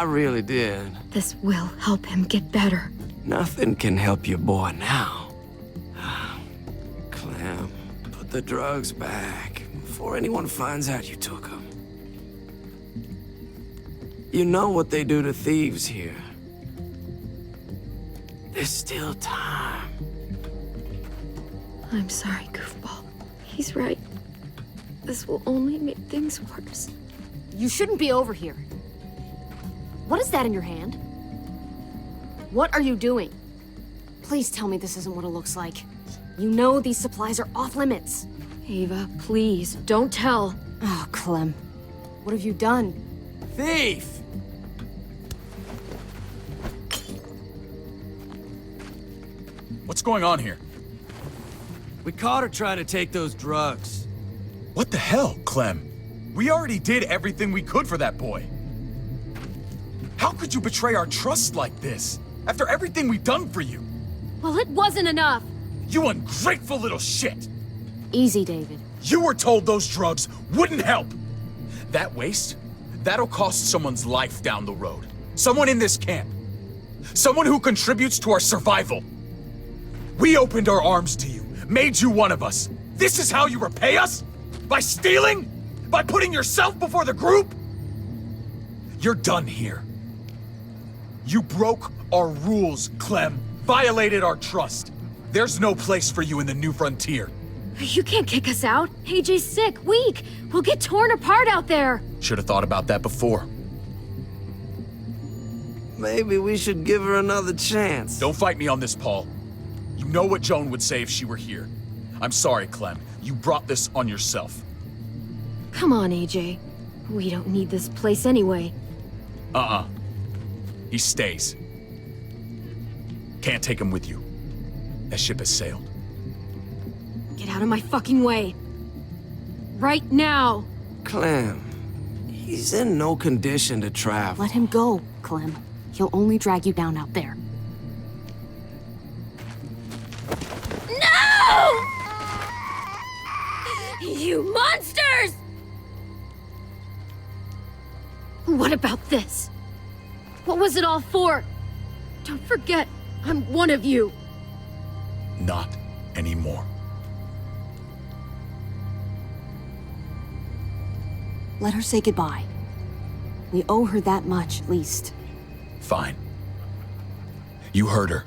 really did. This will help him get better. Nothing can help your boy now. Clem, put the drugs back before anyone finds out you took them. You know what they do to thieves here. There's still time. I'm sorry, goofball. He's right. This will only make things worse. You shouldn't be over here. What is that in your hand? What are you doing? Please tell me this isn't what it looks like. You know these supplies are off limits. Ava, please, don't tell. Oh, Clem. What have you done? Thief! What's going on here? We caught her trying to take those drugs. What the hell, Clem? We already did everything we could for that boy. How could you betray our trust like this? After everything we've done for you? Well, it wasn't enough. You ungrateful little shit! Easy, David. You were told those drugs wouldn't help! That waste? That'll cost someone's life down the road. Someone in this camp. Someone who contributes to our survival. We opened our arms to you, made you one of us. This is how you repay us? By stealing? By putting yourself before the group? You're done here. You broke our rules, Clem. Violated our trust. There's no place for you in the new frontier. You can't kick us out. AJ's sick, weak. We'll get torn apart out there. Should have thought about that before. Maybe we should give her another chance. Don't fight me on this, Paul. You know what Joan would say if she were here. I'm sorry, Clem. You brought this on yourself. Come on, AJ. We don't need this place anyway. He stays. Can't take him with you. That ship has sailed. Get out of my fucking way. Right now. Clem, he's in no condition to travel. Let him go, Clem. He'll only drag you down out there. No! You monsters! What about this? What was it all for? Don't forget, I'm one of you. Not anymore. Let her say goodbye. We owe her that much, at least. Fine. You heard her.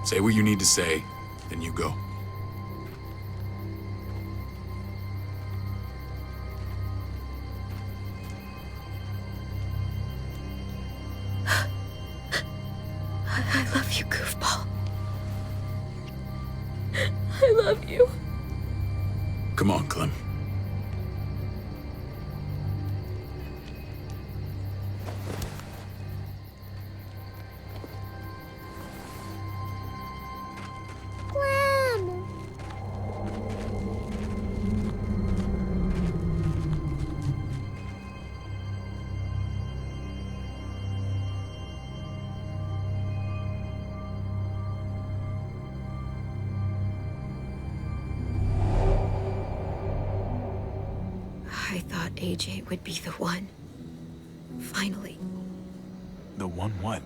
Say what you need to say, then you go. I love you, goofball. I love you. Come on, Clem. I thought AJ would be the one. Finally. The one what?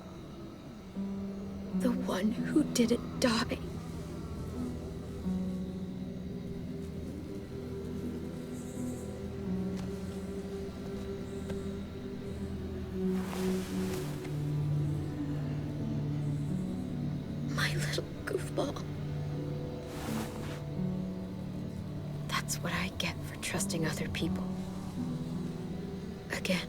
The one who didn't die. My little goofball. That's what I get for trusting other people. Again.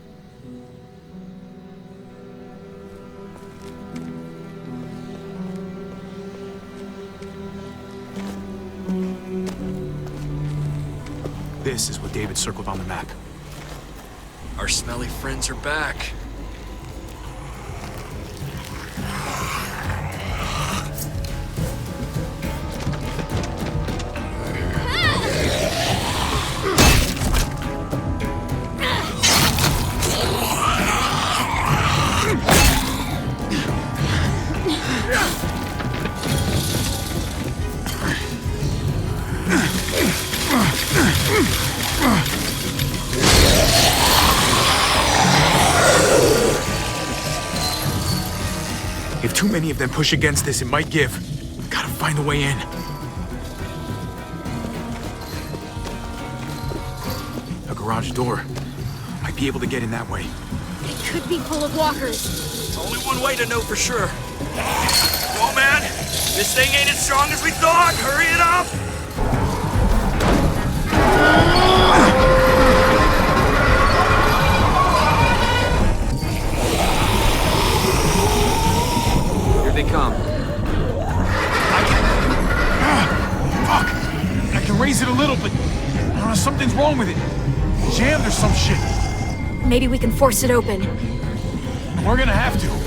This is what David circled on the map. Our smelly friends are back. If too many of them push against this, it might give. Gotta find a way in. A garage door. Might be able to get in that way. It could be full of walkers. Only one way to know for sure. Come on, man. This thing ain't as strong as we thought. Hurry it up. Here they come. Fuck! I can raise it a little, but I don't know, something's wrong with it. Jammed or some shit. Maybe we can force it open. We're gonna have to.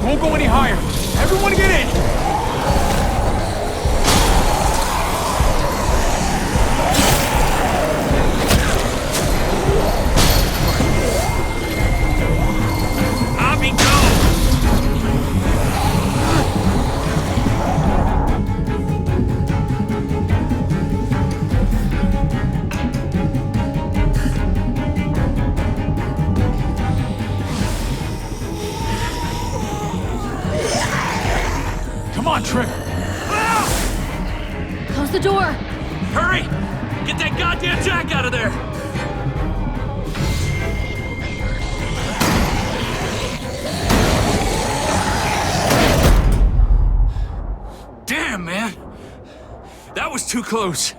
Won't go any higher. Everyone get in! Abby, go! Come on, Trip! Close the door! Hurry! Get that goddamn jack out of there! Damn, man! That was too close.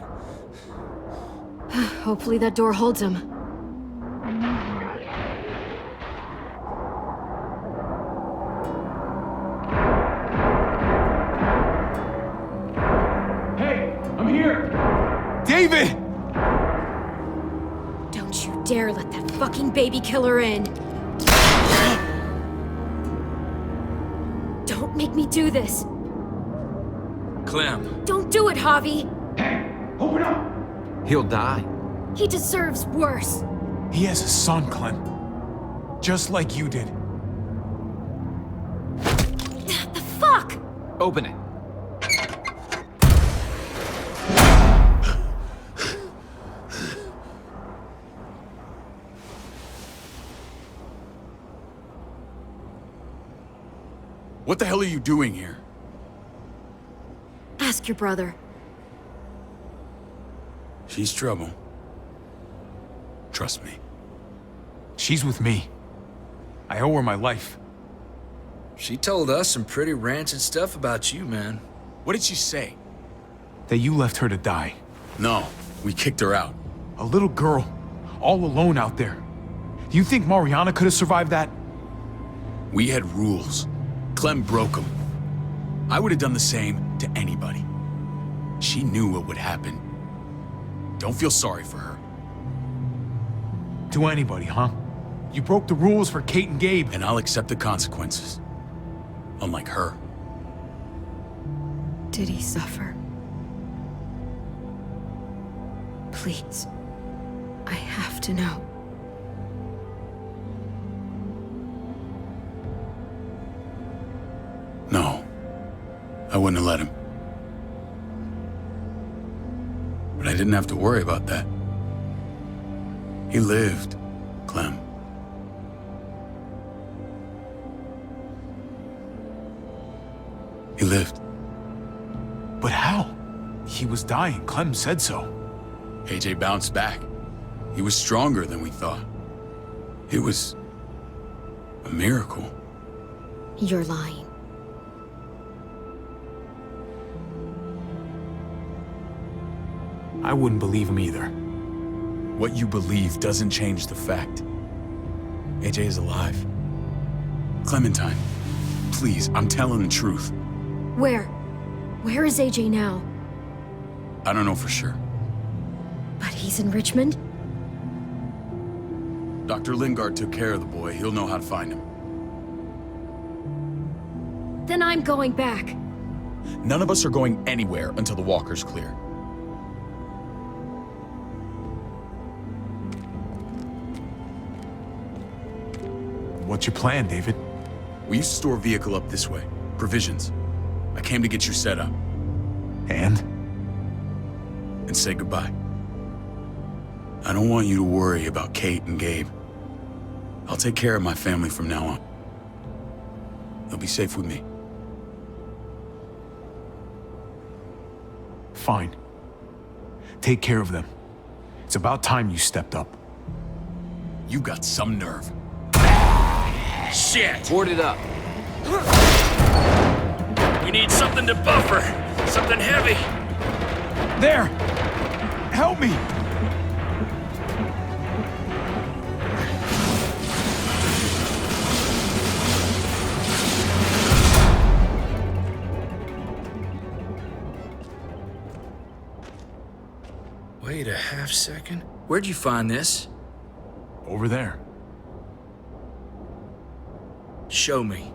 Hopefully that door holds him. Hey, I'm here! David! Don't Don't you dare let that fucking baby killer in! Don't make me do this! Clem. Don't do it, Javi! Open up! He'll die. He deserves worse. He has a son, Clem. Just like you did. The fuck? Open it. What the hell are you doing here? Ask your brother. She's trouble. Trust me. She's with me. I owe her my life. She told us some pretty rancid stuff about you, man. What did she say? That you left her to die. No, we kicked her out. A little girl, all alone out there. Do you think Mariana could have survived that? We had rules. Clem broke them. I would have done the same to anybody. She knew what would happen. Don't feel sorry for her. To anybody, huh? You broke the rules for Kate and Gabe. And I'll accept the consequences. Unlike her. Did he suffer? Please. I have to know. No. I wouldn't have let him. But I didn't have to worry about that. He lived, Clem. He lived. But how? He was dying. Clem said so. AJ bounced back. He was stronger than we thought. It was a miracle. You're lying. I wouldn't believe him either. What you believe doesn't change the fact. AJ is alive. Clementine, please, I'm telling the truth. Where? Where is AJ now? I don't know for sure. But he's in Richmond? Dr. Lingard took care of the boy. He'll know how to find him. Then I'm going back. None of us are going anywhere until the walker's clear. What's your plan, David? We used to store a vehicle up this way. Provisions. I came to get you set up. And? And say goodbye. I don't want you to worry about Kate and Gabe. I'll take care of my family from now on. They'll be safe with me. Fine. Take care of them. It's about time you stepped up. You got some nerve. Shit! Board it up. We need something to buffer. Something heavy. There! Help me! Wait a half second. Where'd you find this? Over there. Show me.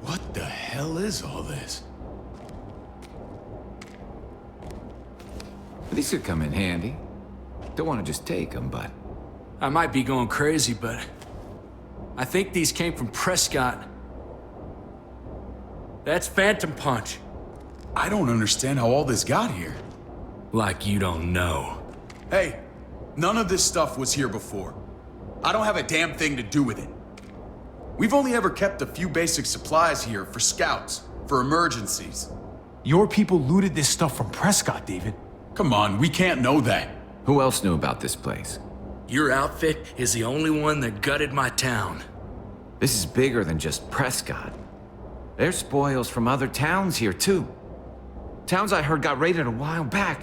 What the hell is all this? These could come in handy. Don't want to just take them, but... I might be going crazy, but... I think these came from Prescott. That's Phantom Punch. I don't understand how all this got here. Like you don't know. Hey, none of this stuff was here before. I don't have a damn thing to do with it. We've only ever kept a few basic supplies here for scouts, for emergencies. Your people looted this stuff from Prescott, David. Come on, we can't know that. Who else knew about this place? Your outfit is the only one that gutted my town. This is bigger than just Prescott. There's spoils from other towns here, too. Towns I heard got raided a while back.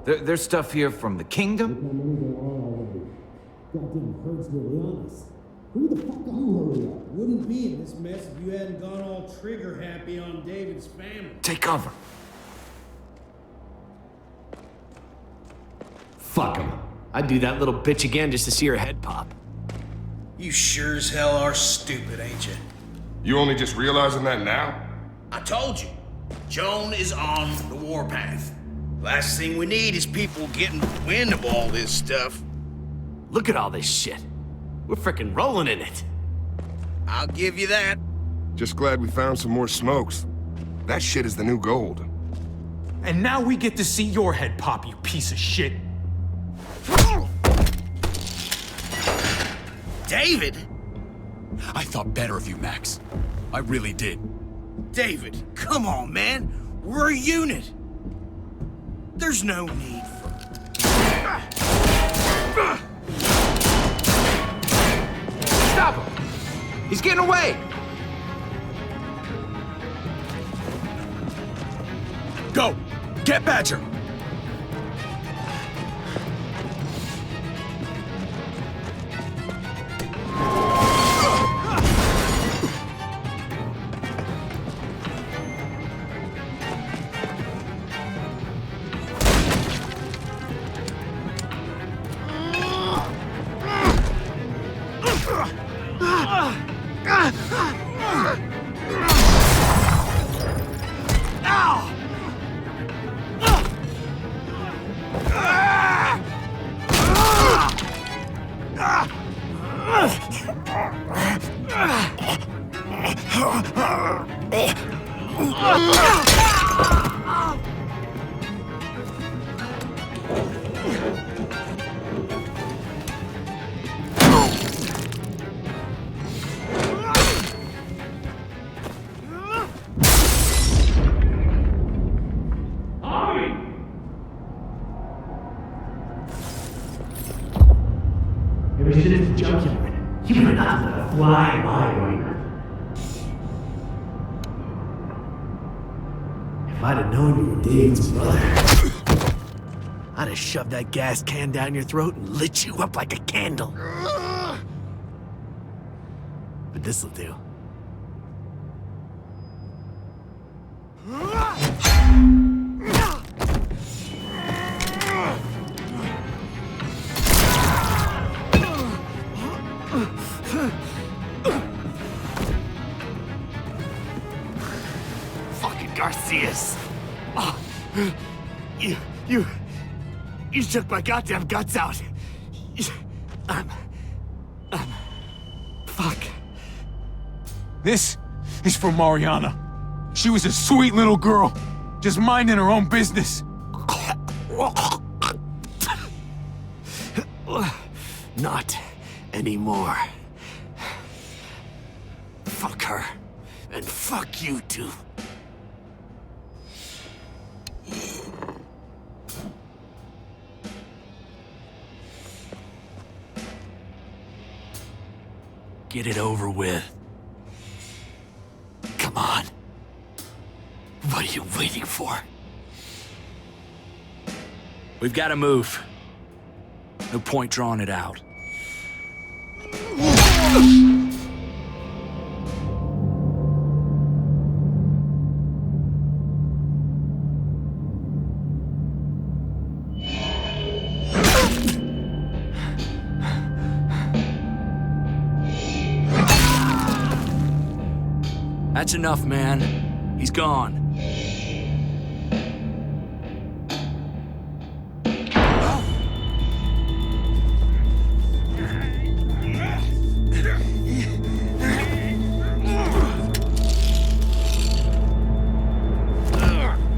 There's stuff here from the kingdom. Goddamn herd's really on us. Who the fuck are you? Hurry up. Wouldn't be in this mess if you hadn't gone all trigger happy on David's family. Take cover. Fuck him. I'd do that little bitch again just to see her head pop. You sure as hell are stupid, ain't you? You only just realizing that now? I told you. Joan is on the warpath. Last thing we need is people getting wind of all this stuff. Look at all this shit. We're frickin' rolling in it. I'll give you that. Just glad we found some more smokes. That shit is the new gold. And now we get to see your head pop, you piece of shit. David? I thought better of you, Max. I really did. David, come on, man. We're a unit. There's no need for... Stop him! He's getting away! Go! Get Badger! Ever since the junkyard, you were nothing but a fly in my ointment. If I'd have known you were David's brother, I'd have shoved that gas can down your throat and lit you up like a candle. But this'll do. Fucking Garcias. Oh, you took my goddamn guts out. Fuck. This is for Mariana. She was a sweet little girl, just minding her own business. Not anymore. Fuck her. And fuck you too. Get it over with. Come on. What are you waiting for? We've got to move. No point drawing it out. That's enough, man. He's gone.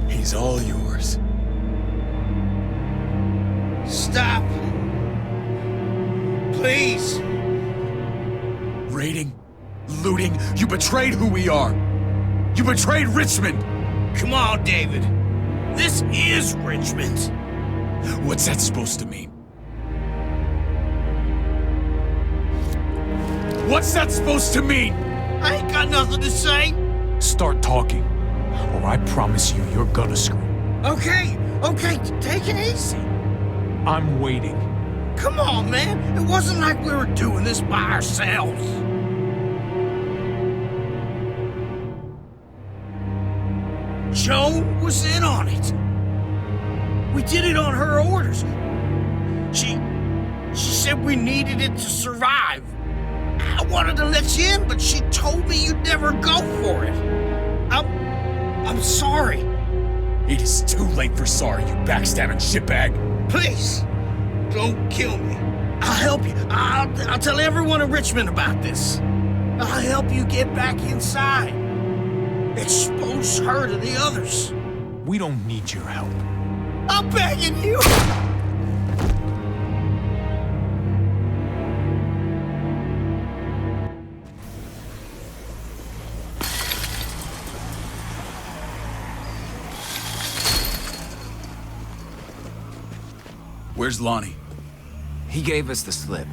He's all yours. Stop! Please! Raiding, looting, you betrayed who we are! You betrayed Richmond! Come on, David. This is Richmond. What's that supposed to mean? What's that supposed to mean? I ain't got nothing to say. Start talking, or I promise you you're gonna scream. Okay, take it easy. I'm waiting. Come on, man. It wasn't like we were doing this by ourselves. Joan was in on it. We did it on her orders. She said we needed it to survive. I wanted to let you in, but she told me you'd never go for it. I'm sorry. It is too late for sorry, you backstabbing shitbag. Please, don't kill me. I'll help you. I'll tell everyone in Richmond about this. I'll help you get back inside. Expose her to the others. We don't need your help. I'm begging you. Where's Lonnie? He gave us the slip.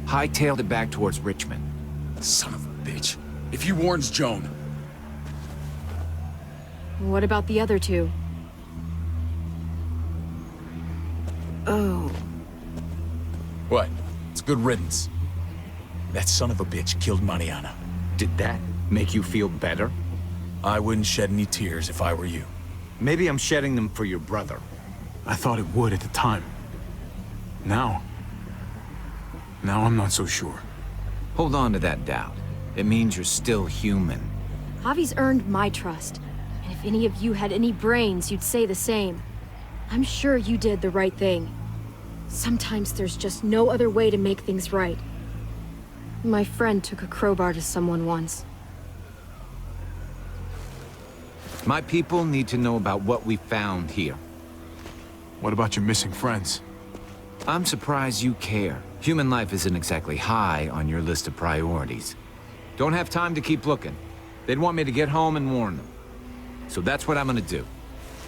Hightailed it back towards Richmond. Son of a bitch. If he warns Joan... What about the other two? Oh. What? It's good riddance. That son of a bitch killed Mariana. Did that make you feel better? I wouldn't shed any tears if I were you. Maybe I'm shedding them for your brother. I thought it would at the time. Now I'm not so sure. Hold on to that doubt. It means you're still human. Javi's earned my trust. And if any of you had any brains, you'd say the same. I'm sure you did the right thing. Sometimes there's just no other way to make things right. My friend took a crowbar to someone once. My people need to know about what we found here. What about your missing friends? I'm surprised you care. Human life isn't exactly high on your list of priorities. Don't have time to keep looking. They'd want me to get home and warn them. So that's what I'm gonna do.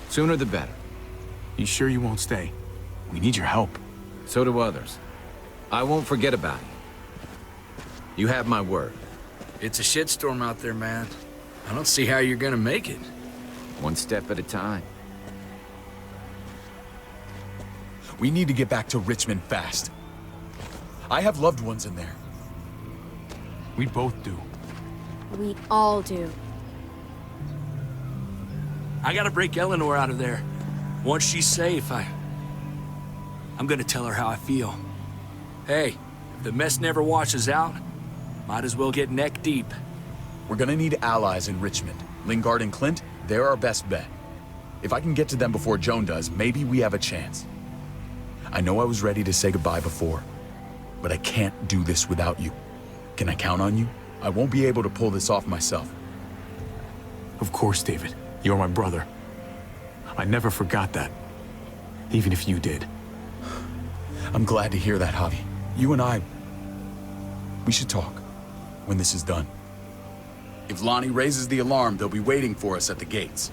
Sooner the better. You sure you won't stay? We need your help. So do others. I won't forget about you. You have my word. It's a shitstorm out there, man. I don't see how you're gonna make it. One step at a time. We need to get back to Richmond fast. I have loved ones in there. We both do. We all do. I gotta break Eleanor out of there. Once she's safe, I'm gonna tell her how I feel. Hey, if the mess never washes out, might as well get neck deep. We're gonna need allies in Richmond. Lingard and Clint, they're our best bet. If I can get to them before Joan does, maybe we have a chance. I know I was ready to say goodbye before, but I can't do this without you. Can I count on you? I won't be able to pull this off myself. Of course, David. You're my brother. I never forgot that. Even if you did. I'm glad to hear that, Javi. You and I... we should talk when this is done. If Lonnie raises the alarm, they'll be waiting for us at the gates.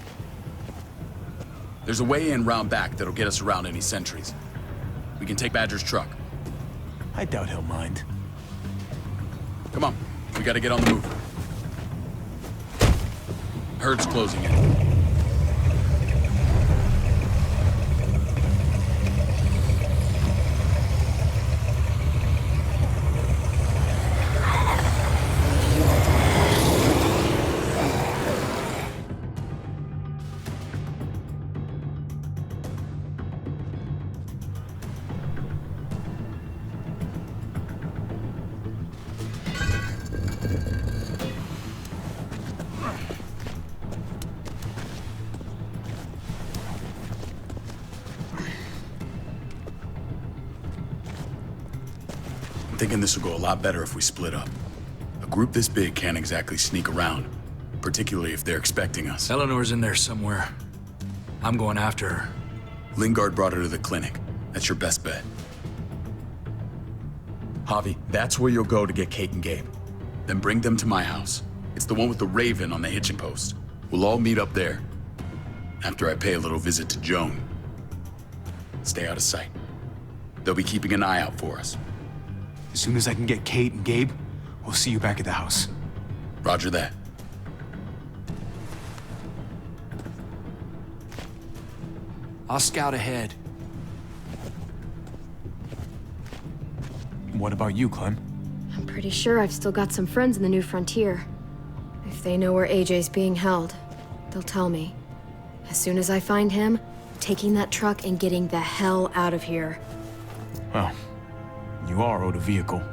There's a way in round back that'll get us around any sentries. We can take Badger's truck. I doubt he'll mind. Come on, we gotta get on the move. Herd's closing in. Thinking this will go a lot better if we split up. A group this big can't exactly sneak around, particularly if they're expecting us. Eleanor's in there somewhere. I'm going after her. Lingard brought her to the clinic. That's your best bet. Javi, that's where you'll go to get Kate and Gabe. Then bring them to my house. It's the one with the raven on the hitching post. We'll all meet up there. After I pay a little visit to Joan. Stay out of sight. They'll be keeping an eye out for us. As soon as I can get Kate and Gabe, we'll see you back at the house. Roger that. I'll scout ahead. What about you, Clem? I'm pretty sure I've still got some friends in the New Frontier. If they know where AJ's being held, they'll tell me. As soon as I find him, taking that truck and getting the hell out of here. Well, you are owed a vehicle.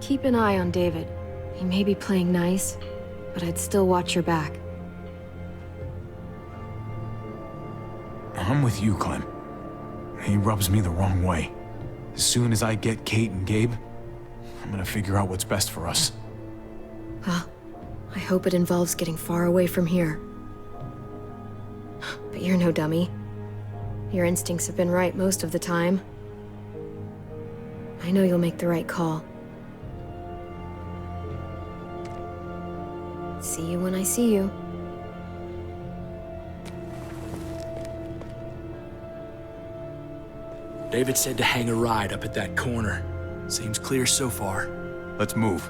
Keep an eye on David. He may be playing nice, but I'd still watch your back. I'm with you, Clem. He rubs me the wrong way. As soon as I get Kate and Gabe, I'm gonna figure out what's best for us. Well, I hope it involves getting far away from here. But you're no dummy. Your instincts have been right most of the time. I know you'll make the right call. See you when I see you. David said to hang a ride up at that corner. Seems clear so far. Let's move.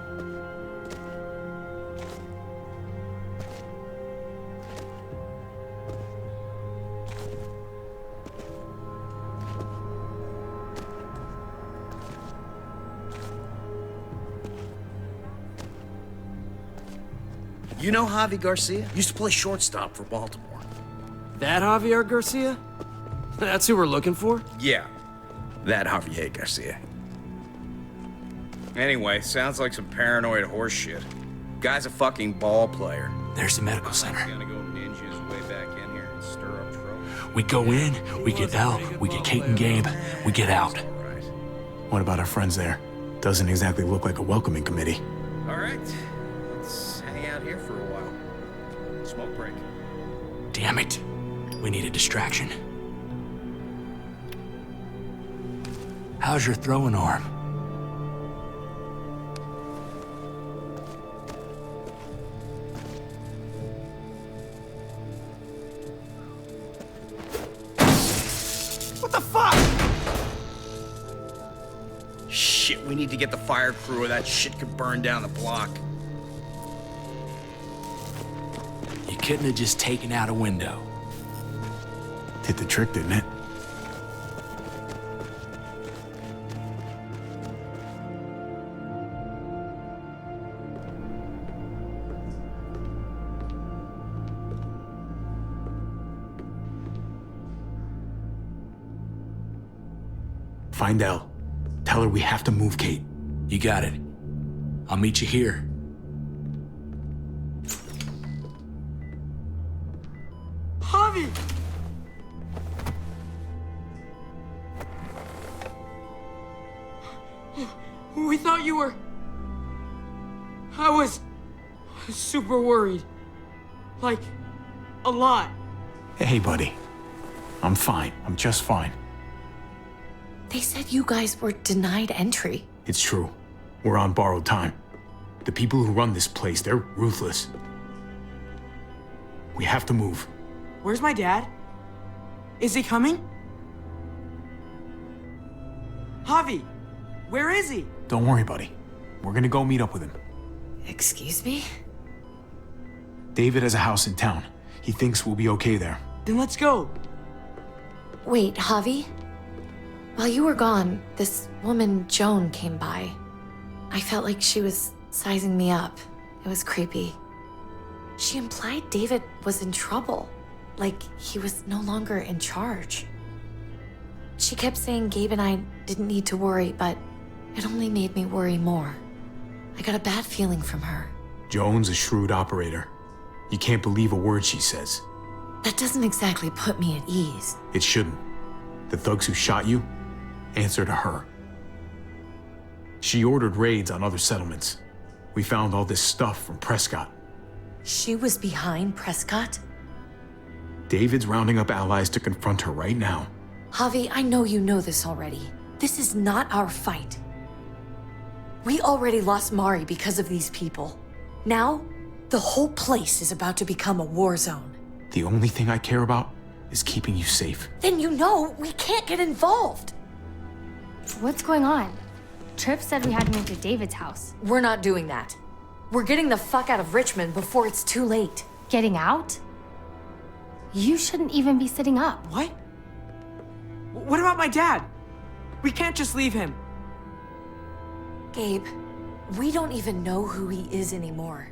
You know Javi Garcia? Used to play shortstop for Baltimore. That Javier Garcia? That's who we're looking for? Yeah, that Javier Garcia. Anyway, sounds like some paranoid horse shit. Guy's a fucking ball player. There's the medical center. Gonna go ninja his way back in here and stir up trouble. We go in, we get Elle, we get Kate and Gabe, we get out. What about our friends there? Doesn't exactly look like a welcoming committee. All right, let's hang out here for a while. Smoke break. Damn it. We need a distraction. How's your throwing arm? What the fuck? Shit, we need to get the fire crew or that shit could burn down the block. You couldn't have just taken out a window. Did the trick, didn't it? Find Elle. Tell her we have to move Kate. You got it. I'll meet you here. Javi! We thought you were... I was super worried. Like, a lot. Hey, buddy. I'm fine. I'm just fine. They said you guys were denied entry. It's true. We're on borrowed time. The people who run this place, they're ruthless. We have to move. Where's my dad? Is he coming? Javi, where is he? Don't worry, buddy. We're gonna go meet up with him. Excuse me? David has a house in town. He thinks we'll be okay there. Then let's go. Wait, Javi? While you were gone, this woman, Joan, came by. I felt like she was sizing me up. It was creepy. She implied David was in trouble, like he was no longer in charge. She kept saying Gabe and I didn't need to worry, but it only made me worry more. I got a bad feeling from her. Joan's a shrewd operator. You can't believe a word she says. That doesn't exactly put me at ease. It shouldn't. The thugs who shot you answer to her. She ordered raids on other settlements. We found all this stuff from Prescott. She was behind Prescott? David's rounding up allies to confront her right now. Javi, I know you know this already. This is not our fight. We already lost Mari because of these people. Now, the whole place is about to become a war zone. The only thing I care about is keeping you safe. Then you know we can't get involved. What's going on? Tripp said we had to move to David's house. We're not doing that. We're getting the fuck out of Richmond before it's too late. Getting out? You shouldn't even be sitting up. What? What about my dad? We can't just leave him. Gabe, we don't even know who he is anymore.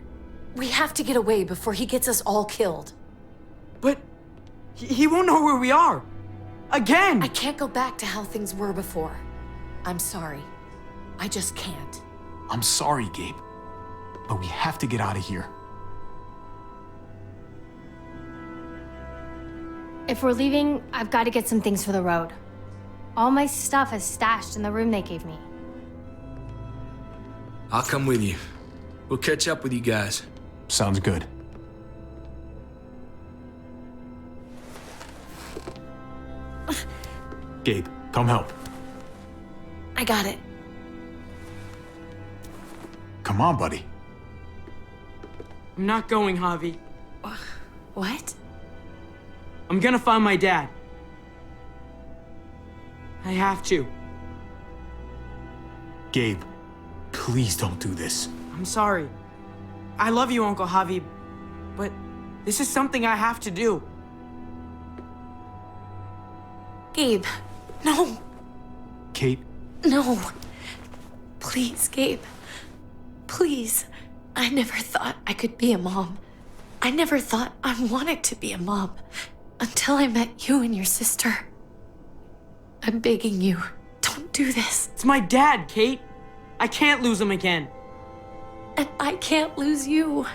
We have to get away before he gets us all killed. But he won't know where we are. Again! I can't go back to how things were before. I'm sorry. I just can't. I'm sorry, Gabe. But we have to get out of here. If we're leaving, I've got to get some things for the road. All my stuff is stashed in the room they gave me. I'll come with you. We'll catch up with you guys. Sounds good. Gabe, come help. I got it. Come on, buddy. I'm not going, Javi. What? I'm gonna find my dad. I have to. Gabe, please don't do this. I'm sorry. I love you, Uncle Javi, but this is something I have to do. Gabe, no. Kate? No. Please, Gabe. Please. I never thought I could be a mom. I never thought I wanted to be a mom until I met you and your sister. I'm begging you, don't do this. It's my dad, Kate. I can't lose him again. And I can't lose you.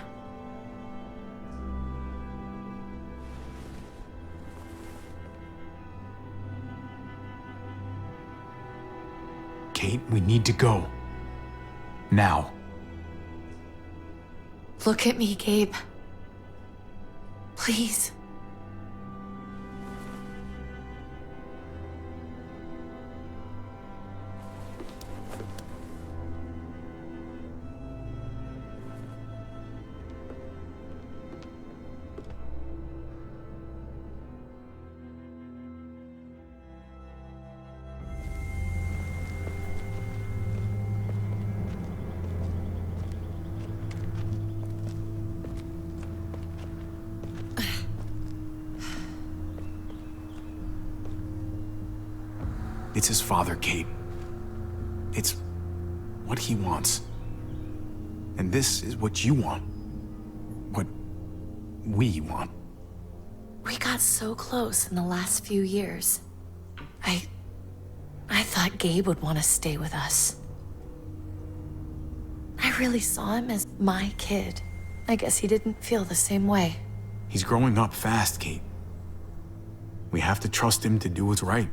Kate, we need to go. Now. Look at me, Gabe. Please. It's his father, Kate. It's what he wants. And this is what you want. What we want. We got so close in the last few years. I thought Gabe would want to stay with us. I really saw him as my kid. I guess he didn't feel the same way. He's growing up fast, Kate. We have to trust him to do what's right.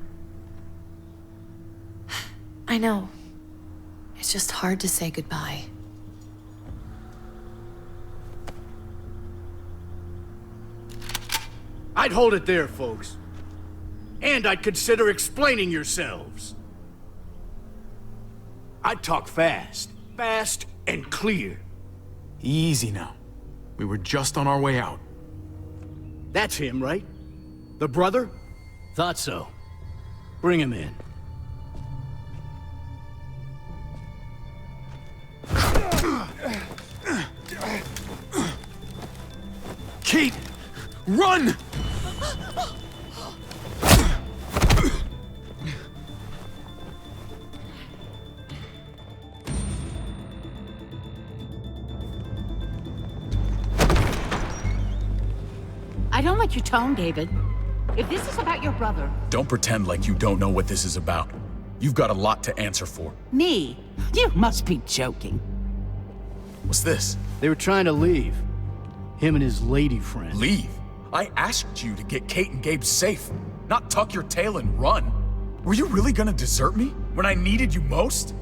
I know. It's just hard to say goodbye. I'd hold it there, folks. And I'd consider explaining yourselves. I'd talk fast. Fast and clear. Easy now. We were just on our way out. That's him, right? The brother? Thought so. Bring him in. Kate! Run! I don't like your tone, David. If this is about your brother... Don't pretend like you don't know what this is about. You've got a lot to answer for. Me? You must be joking. What's this? They were trying to leave. Him and his lady friend. Leave? I asked you to get Kate and Gabe safe, not tuck your tail and run. Were you really gonna desert me when I needed you most?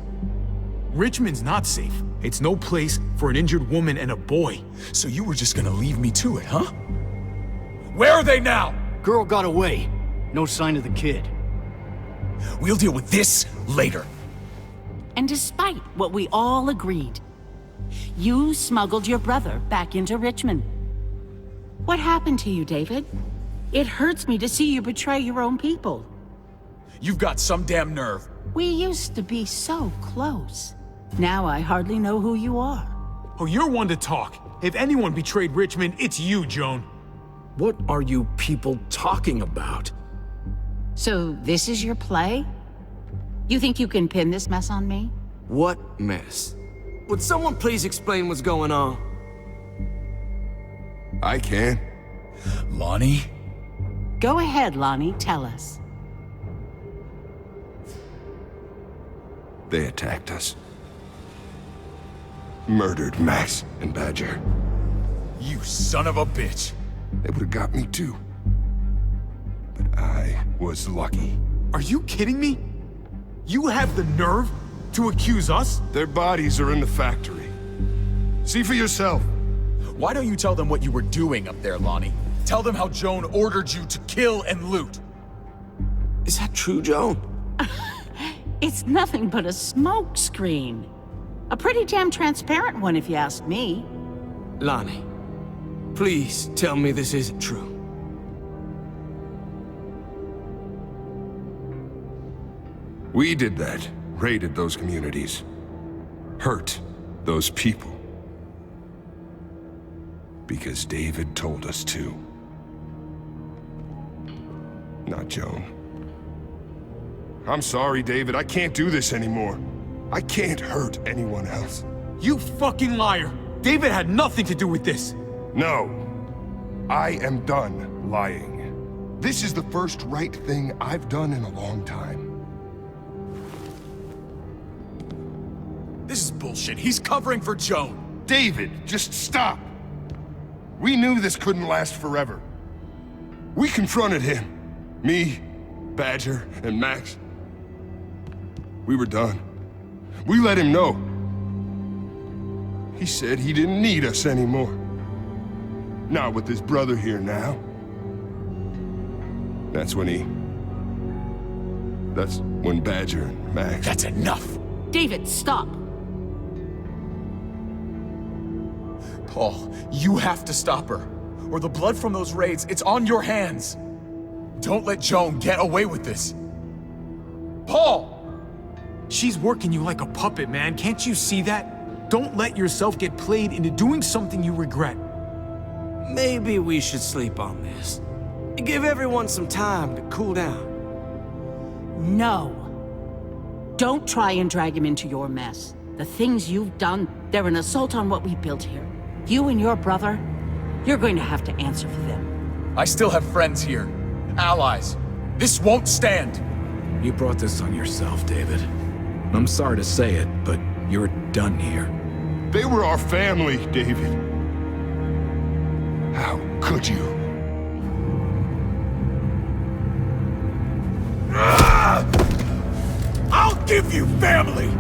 Richmond's not safe. It's no place for an injured woman and a boy. So you were just gonna leave me to it, huh? Where are they now? Girl got away. No sign of the kid. We'll deal with this later. And despite what we all agreed, you smuggled your brother back into Richmond. What happened to you, David? It hurts me to see you betray your own people. You've got some damn nerve. We used to be so close. Now I hardly know who you are. Oh, you're one to talk. If anyone betrayed Richmond, it's you, Joan. What are you people talking about? So this is your play? You think you can pin this mess on me? What mess? Would someone please explain what's going on? I can. Lonnie? Go ahead, Lonnie, tell us. They attacked us. Murdered Max and Badger. You son of a bitch! They would have got me too. But I was lucky. Are you kidding me? You have the nerve to accuse us? Their bodies are in the factory. See for yourself. Why don't you tell them what you were doing up there, Lonnie? Tell them how Joan ordered you to kill and loot. Is that true, Joan? It's nothing but a smoke screen. A pretty damn transparent one, if you ask me. Lonnie, please tell me this isn't true. We did that. Raided those communities. Hurt those people. Because David told us to. Not Joan. I'm sorry, David. I can't do this anymore. I can't hurt anyone else. You fucking liar! David had nothing to do with this! No. I am done lying. This is the first right thing I've done in a long time. This is bullshit. He's covering for Joan. David, just stop. We knew this couldn't last forever. We confronted him. Me, Badger, and Max. We were done. We let him know. He said he didn't need us anymore. Not with his brother here now. That's when Badger and Max... That's enough! David, stop! Paul, you have to stop her. Or the blood from those raids, it's on your hands. Don't let Joan get away with this. Paul! She's working you like a puppet, man. Can't you see that? Don't let yourself get played into doing something you regret. Maybe we should sleep on this. Give everyone some time to cool down. No. Don't try and drag him into your mess. The things you've done, they're an assault on what we built here. You and your brother, you're going to have to answer for them. I still have friends here. Allies. This won't stand. You brought this on yourself, David. I'm sorry to say it, but you're done here. They were our family, David. How could you? I'll give you family!